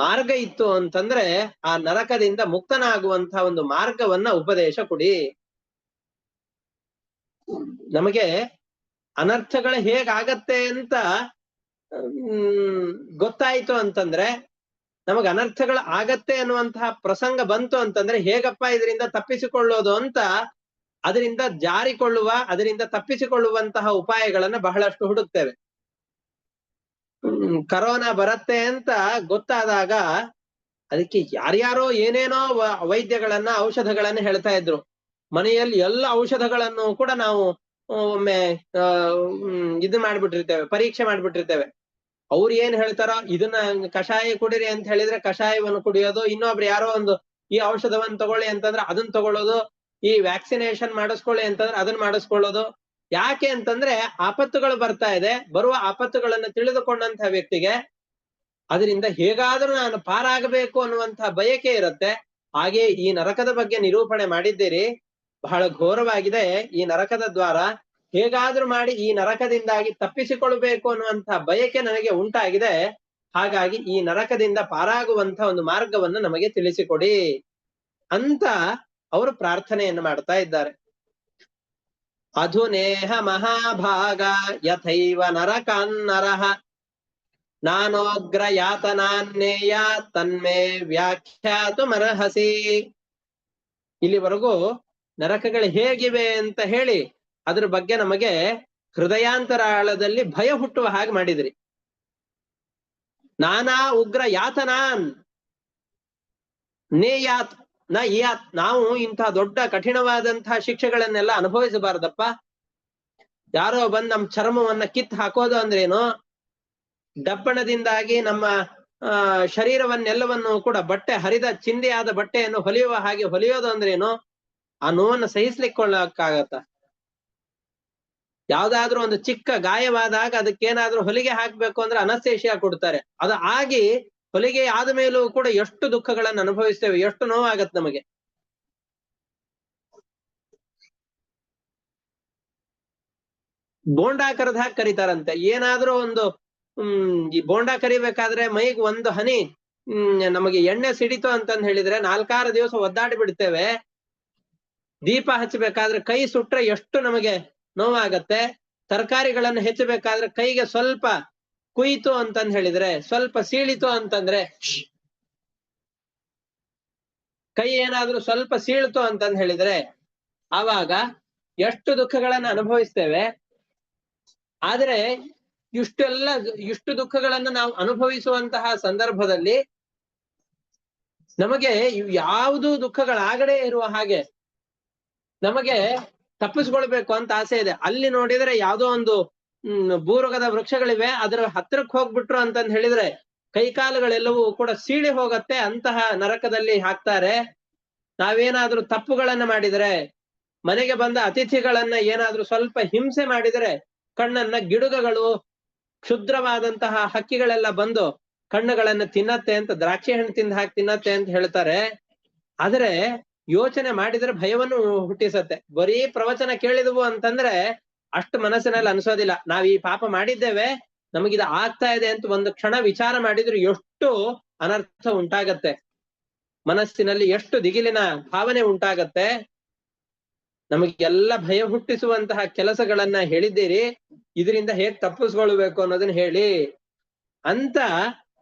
A: ಮಾರ್ಗ ಇತ್ತು ಅಂತಂದ್ರೆ ಆ ನರಕದಿಂದ ಮುಕ್ತನಾಗುವಂತಹ ಒಂದು ಮಾರ್ಗವನ್ನ ಉಪದೇಶ ಕೊಡಿ. ನಮಗೆ ಅನರ್ಥಗಳು ಹೇಗಾಗತ್ತೆ ಅಂತ ಗೊತ್ತಾಯ್ತು ಅಂತಂದ್ರೆ, ನಮಗ್ ಅನರ್ಥಗಳು ಆಗತ್ತೆ ಅನ್ನುವಂತಹ ಪ್ರಸಂಗ ಬಂತು ಅಂತಂದ್ರೆ ಹೇಗಪ್ಪ ಇದರಿಂದ ತಪ್ಪಿಸಿಕೊಳ್ಳೋದು ಅಂತ ಅದರಿಂದ ಅದರಿಂದ ತಪ್ಪಿಸಿಕೊಳ್ಳುವಂತಹ ಉಪಾಯಗಳನ್ನ ಬಹಳಷ್ಟು ಹುಡುಕ್ತೇವೆ. ಕರೋನಾ ಬರತ್ತೆ ಅಂತ ಗೊತ್ತಾದಾಗ ಅದಕ್ಕೆ ಯಾರ್ಯಾರೋ ಏನೇನೋ ವೈದ್ಯಗಳನ್ನ ಔಷಧಗಳನ್ನ ಹೇಳ್ತಾ ಇದ್ರು. ಮನೆಯಲ್ಲಿ ಎಲ್ಲ ಔಷಧಗಳನ್ನು ಕೂಡ ನಾವು ಒಮ್ಮೆ ಇದು ಮಾಡ್ಬಿಟ್ಟಿರ್ತೇವೆ, ಪರೀಕ್ಷೆ ಮಾಡ್ಬಿಟ್ಟಿರ್ತೇವೆ. ಅವ್ರು ಏನ್ ಹೇಳ್ತಾರೋ ಇದನ್ನ ಕಷಾಯ ಕುಡಿರಿ ಅಂತ ಹೇಳಿದ್ರೆ ಕಷಾಯವನ್ನು ಕುಡಿಯೋದು, ಇನ್ನೊಬ್ರು ಯಾರೋ ಒಂದು ಈ ಔಷಧವನ್ನು ತಗೊಳ್ಳಿ ಅಂತಂದ್ರೆ ಅದನ್ನ ತಗೊಳ್ಳೋದು, ಈ ವ್ಯಾಕ್ಸಿನೇಷನ್ ಮಾಡಿಸ್ಕೊಳ್ಳಿ ಅಂತಂದ್ರೆ ಅದನ್ನ ಮಾಡಿಸ್ಕೊಳ್ಳೋದು. ಯಾಕೆ ಅಂತಂದ್ರೆ ಆಪತ್ತುಗಳು ಬರ್ತಾ ಇದೆ. ಬರುವ ಆಪತ್ತುಗಳನ್ನು ತಿಳಿದುಕೊಂಡಂತಹ ವ್ಯಕ್ತಿಗೆ ಅದರಿಂದ ಹೇಗಾದ್ರೂ ನಾನು ಪಾರಾಗಬೇಕು ಅನ್ನುವಂತಹ ಬಯಕೆ ಇರುತ್ತೆ. ಹಾಗೆ ಈ ನರಕದ ಬಗ್ಗೆ ನಿರೂಪಣೆ ಮಾಡಿದ್ದೀರಿ, ಬಹಳ ಘೋರವಾಗಿದೆ. ಈ ನರಕದ ದ್ವಾರ ಹೇಗಾದ್ರೂ ಮಾಡಿ ಈ ನರಕದಿಂದಾಗಿ ತಪ್ಪಿಸಿಕೊಳ್ಬೇಕು ಅನ್ನುವಂತಹ ಬಯಕೆ ನನಗೆ ಉಂಟಾಗಿದೆ. ಹಾಗಾಗಿ ಈ ನರಕದಿಂದ ಪಾರಾಗುವಂತ ಒಂದು ಮಾರ್ಗವನ್ನು ನಮಗೆ ತಿಳಿಸಿಕೊಡಿ ಅಂತ ಅವರು ಪ್ರಾರ್ಥನೆಯನ್ನು ಮಾಡ್ತಾ ಇದ್ದಾರೆ. ಅಧುನೇಹ ಮಹಾಭಾಗ ಯಥೈವ ನರಕಾನ್ನರಃ ನಾನೋಗ್ರ ಯಾತನಾನ್ನೇಯ ತನ್ಮೇ ವ್ಯಾಖ್ಯಾತು ಮರಹಸಿ. ಇಲ್ಲಿವರೆಗೂ ನರಕಗಳು ಹೇಗಿವೆ ಅಂತ ಹೇಳಿ ಅದ್ರ ಬಗ್ಗೆ ನಮಗೆ ಹೃದಯಾಂತರಾಳದಲ್ಲಿ ಭಯ ಹುಟ್ಟುವ ಹಾಗೆ ಮಾಡಿದ್ರಿ. ನಾನಾ ಉಗ್ರ ಯಾತನಾನ್ ನೇಯಾತ್ ನ ಯಾತ್. ನಾವು ಇಂತಹ ದೊಡ್ಡ ಕಠಿಣವಾದಂತಹ ಶಿಕ್ಷೆಗಳನ್ನೆಲ್ಲ ಅನುಭವಿಸಬಾರದಪ್ಪ. ಯಾರೋ ಬಂದ್ ನಮ್ ಚರ್ಮವನ್ನ ಕಿತ್ ಹಾಕೋದು ಅಂದ್ರೇನು, ದಪ್ಪಣದಿಂದಾಗಿ ನಮ್ಮ ಶರೀರವನ್ನೆಲ್ಲವನ್ನು ಕೂಡ ಬಟ್ಟೆ ಹರಿದ ಚಿಂದಿಯಾದ ಬಟ್ಟೆಯನ್ನು ಹೊಲಿಯುವ ಹಾಗೆ ಹೊಲಿಯೋದು ಅಂದ್ರೇನು, ಆ ನೋವನ್ನು ಸಹಿಸ್ಲಿಕ್ಕೊಳ್ಳಕ್ಕಾಗತ್ತ? ಯಾವ್ದಾದ್ರೂ ಒಂದು ಚಿಕ್ಕ ಗಾಯವಾದಾಗ ಅದಕ್ಕೇನಾದ್ರೂ ಹೊಲಿಗೆ ಹಾಕ್ಬೇಕು ಅಂದ್ರೆ ಅನಸ್ತೇಷಿಯಾ ಕೊಡ್ತಾರೆ. ಅದು ಆಗಿ ಹೊಲಿಗೆ ಆದ ಮೇಲೂ ಕೂಡ ಎಷ್ಟು ದುಃಖಗಳನ್ನು ಅನುಭವಿಸ್ತೇವೆ, ಎಷ್ಟು ನೋವಾಗತ್ತೆ ನಮಗೆ. ಬೋಂಡಾ ಕರೆದ ಹಾಕಿ ಕರೀತಾರಂತೆ. ಏನಾದ್ರೂ ಒಂದು ಈ ಬೋಂಡಾ ಕರಿಬೇಕಾದ್ರೆ ಮೈಗ್ ಒಂದು ಹನಿ ನಮಗೆ ಎಣ್ಣೆ ಸಿಡಿತು ಅಂತಂದ್ ಹೇಳಿದ್ರೆ 4-6 ದಿವಸ ಒದ್ದಾಡಿ ಬಿಡ್ತೇವೆ. ದೀಪ ಹಚ್ಚಬೇಕಾದ್ರೆ ಕೈ ಸುಟ್ರೆ ಎಷ್ಟು ನಮಗೆ ನೋವಾಗತ್ತೆ. ತರಕಾರಿಗಳನ್ನು ಹೆಚ್ಚಬೇಕಾದ್ರೆ ಕೈಗೆ ಸ್ವಲ್ಪ ಕುಯ್ತು ಅಂತಂದ್ ಹೇಳಿದ್ರೆ, ಸ್ವಲ್ಪ ಸೀಳಿತು ಅಂತಂದ್ರೆ, ಕೈ ಏನಾದ್ರೂ ಸ್ವಲ್ಪ ಸೀಳ್ತು ಅಂತಂದ್ ಹೇಳಿದ್ರೆ ಆವಾಗ ಎಷ್ಟು ದುಃಖಗಳನ್ನ ಅನುಭವಿಸ್ತೇವೆ. ಆದ್ರೆ ಇಷ್ಟು ದುಃಖಗಳನ್ನ ನಾವು ಅನುಭವಿಸುವಂತಹ ಸಂದರ್ಭದಲ್ಲಿ ನಮಗೆ ಯಾವುದು ದುಃಖಗಳಾಗದೇ ಇರುವ ಹಾಗೆ ನಮಗೆ ತಪ್ಪಿಸ್ಕೊಳ್ಬೇಕು ಅಂತ ಆಸೆ ಇದೆ. ಅಲ್ಲಿ ನೋಡಿದ್ರೆ ಯಾವ್ದೋ ಒಂದು ಬೂರುಗದ ವೃಕ್ಷಗಳಿವೆ, ಅದರ ಹತ್ರಕ್ಕೆ ಹೋಗ್ಬಿಟ್ರು ಅಂತಂದ್ ಹೇಳಿದ್ರೆ ಕೈಕಾಲುಗಳೆಲ್ಲವೂ ಕೂಡ ಸೀಳಿ ಹೋಗತ್ತೆ, ಅಂತಹ ನರಕದಲ್ಲಿ ಹಾಕ್ತಾರೆ. ನಾವೇನಾದ್ರೂ ತಪ್ಪುಗಳನ್ನ ಮಾಡಿದ್ರೆ, ಮನೆಗೆ ಬಂದ ಅತಿಥಿಗಳನ್ನ ಏನಾದ್ರೂ ಸ್ವಲ್ಪ ಹಿಂಸೆ ಮಾಡಿದ್ರೆ ಕಣ್ಣನ್ನ ಗಿಡುಗಗಳು, ಕ್ಷುದ್ರವಾದಂತಹ ಹಕ್ಕಿಗಳೆಲ್ಲ ಬಂದು ಕಣ್ಣುಗಳನ್ನ ತಿನ್ನತ್ತೆ ಅಂತ, ದ್ರಾಕ್ಷಿ ಹಣ್ಣು ತಿಂದ ಹಾಕಿ ತಿನ್ನತ್ತೆ ಅಂತ ಹೇಳ್ತಾರೆ. ಆದ್ರೆ ಯೋಚನೆ ಮಾಡಿದ್ರೆ ಭಯವನ್ನು ಹುಟ್ಟಿಸತ್ತೆ. ಬರೀ ಪ್ರವಚನ ಕೇಳಿದವು ಅಂತಂದ್ರೆ ಅಷ್ಟು ಮನಸ್ಸಿನಲ್ಲಿ ಅನ್ಸೋದಿಲ್ಲ. ನಾವ್ ಈ ಪಾಪ ಮಾಡಿದ್ದೇವೆ, ನಮಗಿದ ಆಗ್ತಾ ಇದೆ ಅಂತ ಒಂದು ಕ್ಷಣ ವಿಚಾರ ಮಾಡಿದ್ರೆ ಎಷ್ಟು ಅನರ್ಥ ಉಂಟಾಗತ್ತೆ, ಮನಸ್ಸಿನಲ್ಲಿ ಎಷ್ಟು ದಿಗಿಲಿನ ಭಾವನೆ ಉಂಟಾಗತ್ತೆ. ನಮಗೆಲ್ಲ ಭಯ ಹುಟ್ಟಿಸುವಂತಹ ಕೆಲಸಗಳನ್ನ ಹೇಳಿದ್ದೀರಿ, ಇದರಿಂದ ಹೇಗ್ ತಪ್ಪಿಸ್ಕೊಳ್ಬೇಕು ಅನ್ನೋದನ್ನ ಹೇಳಿ ಅಂತ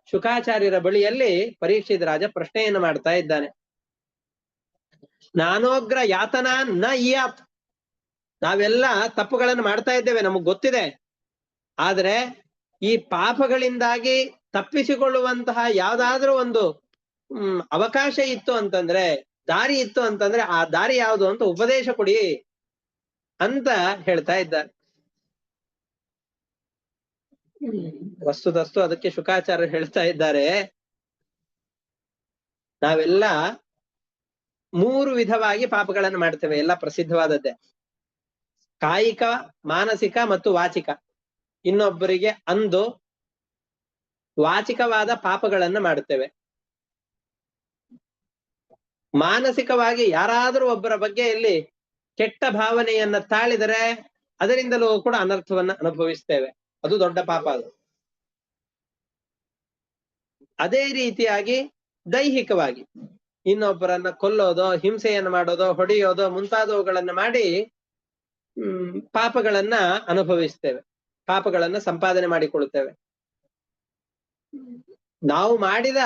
A: ಶುಕಾಚಾರ್ಯರ ಬಳಿಯಲ್ಲಿ ಪರೀಕ್ಷಿತ ರಾಜ ಪ್ರಶ್ನೆಯನ್ನು ಮಾಡ್ತಾ ಇದ್ದಾನೆ. ನಾನೋಗ್ರ ಯಾತನಾ ನ ಇಯಾತ್. ನಾವೆಲ್ಲ ತಪ್ಪುಗಳನ್ನು ಮಾಡ್ತಾ ಇದ್ದೇವೆ, ನಮಗ್ ಗೊತ್ತಿದೆ. ಆದ್ರೆ ಈ ಪಾಪಗಳಿಂದಾಗಿ ತಪ್ಪಿಸಿಕೊಳ್ಳುವಂತಹ ಯಾವ್ದಾದ್ರೂ ಒಂದು ಅವಕಾಶ ಇತ್ತು ಅಂತಂದ್ರೆ, ದಾರಿ ಇತ್ತು ಅಂತಂದ್ರೆ ಆ ದಾರಿ ಯಾವುದು ಅಂತ ಉಪದೇಶ ಕೊಡಿ ಅಂತ ಹೇಳ್ತಾ ಇದ್ದಾರೆ. ವಸ್ತುತಸ್ತು ಅದಕ್ಕೆ ಶುಕಾಚಾರ್ಯರು ಹೇಳ್ತಾ ಇದ್ದಾರೆ, ನಾವೆಲ್ಲ 3 ವಿಧವಾಗಿ ಪಾಪಗಳನ್ನು ಮಾಡ್ತೇವೆ, ಎಲ್ಲ ಪ್ರಸಿದ್ಧವಾದದ್ದೇ. ಕಾಯಿಕ, ಮಾನಸಿಕ ಮತ್ತು ವಾಚಿಕ. ಇನ್ನೊಬ್ಬರಿಗೆ ಅಂದು ವಾಚಿಕವಾದ ಪಾಪಗಳನ್ನ ಮಾಡುತ್ತೇವೆ. ಮಾನಸಿಕವಾಗಿ ಯಾರಾದರೂ ಒಬ್ಬರ ಬಗ್ಗೆ ಇಲ್ಲಿ ಕೆಟ್ಟ ಭಾವನೆಯನ್ನ ತಾಳಿದರೆ ಅದರಿಂದಲೂ ಕೂಡ ಅನರ್ಥವನ್ನ ಅನುಭವಿಸ್ತೇವೆ, ಅದು ದೊಡ್ಡ ಪಾಪ ಅದು. ಅದೇ ರೀತಿಯಾಗಿ ದೈಹಿಕವಾಗಿ ಇನ್ನೊಬ್ಬರನ್ನ ಕೊಲ್ಲೋದೋ, ಹಿಂಸೆಯನ್ನು ಮಾಡೋದೋ, ಹೊಡೆಯೋದೋ ಮುಂತಾದವುಗಳನ್ನ ಮಾಡಿ ಪಾಪಗಳನ್ನ ಅನುಭವಿಸ್ತೇವೆ, ಪಾಪಗಳನ್ನ ಸಂಪಾದನೆ ಮಾಡಿಕೊಳ್ಳುತ್ತೇವೆ. ನಾವು ಮಾಡಿದ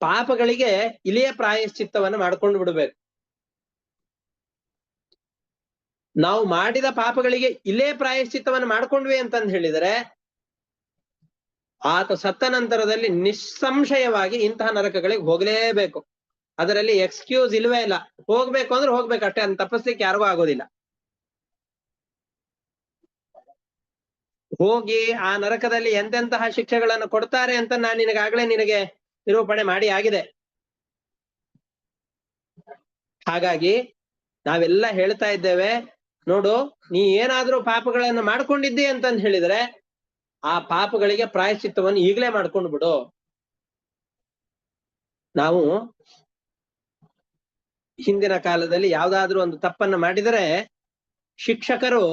A: ಪಾಪಗಳಿಗೆ ಇಲಿಯ ಪ್ರಾಯಶ್ಚಿತ್ತವನ್ನು ಮಾಡ್ಕೊಂಡು ಬಿಡ್ಬೇಕು. ನಾವು ಮಾಡಿದ ಪಾಪಗಳಿಗೆ ಇಲ್ಲೇ ಪ್ರಾಯಶ್ಚಿತ್ತವನ್ನು ಮಾಡ್ಕೊಂಡ್ವಿ ಅಂತಂದ್ ಹೇಳಿದರೆ ಆತ ಸತ್ತ ನಂತರದಲ್ಲಿ ನಿಸ್ಸಂಶಯವಾಗಿ ಇಂತಹ ನರಕಗಳಿಗೆ ಹೋಗಲೇಬೇಕು. ಅದರಲ್ಲಿ ಎಕ್ಸ್ಕ್ಯೂಸ್ ಇಲ್ವೇ ಇಲ್ಲ. ಹೋಗ್ಬೇಕು ಅಂದ್ರೆ ಹೋಗ್ಬೇಕಷ್ಟೇ, ಅಂತ ತಪ್ಪಿಸ್ಲಿಕ್ಕೆ ಯಾರಿಗೂ ಆಗೋದಿಲ್ಲ. ಹೋಗಿ ಆ ನರಕದಲ್ಲಿ ಎಂತೆಂತಹ ಶಿಕ್ಷೆಗಳನ್ನು ಕೊಡ್ತಾರೆ ಅಂತ ನಾನು ನಿನಗಾಗ್ಲೇ ನಿನಗೆ ನಿರೂಪಣೆ ಮಾಡಿ ಆಗಿದೆ. ಹಾಗಾಗಿ ನಾವೆಲ್ಲ ಹೇಳ್ತಾ ಇದ್ದೇವೆ, ನೋಡು, ನೀ ಏನಾದ್ರೂ ಪಾಪಗಳನ್ನು ಮಾಡ್ಕೊಂಡಿದ್ದಿ ಅಂತಂದ್ ಹೇಳಿದ್ರೆ ಆ ಪಾಪಗಳಿಗೆ ಪ್ರಾಯಶ್ಚಿತ್ತವನ್ನು ಈಗಲೇ ಮಾಡ್ಕೊಂಡು ಬಿಡು. ನಾವು ಹಿಂದಿನ ಕಾಲದಲ್ಲಿ ಯಾವ್ದಾದ್ರೂ ಒಂದು ತಪ್ಪನ್ನ ಮಾಡಿದರೆ ಶಿಕ್ಷಕರು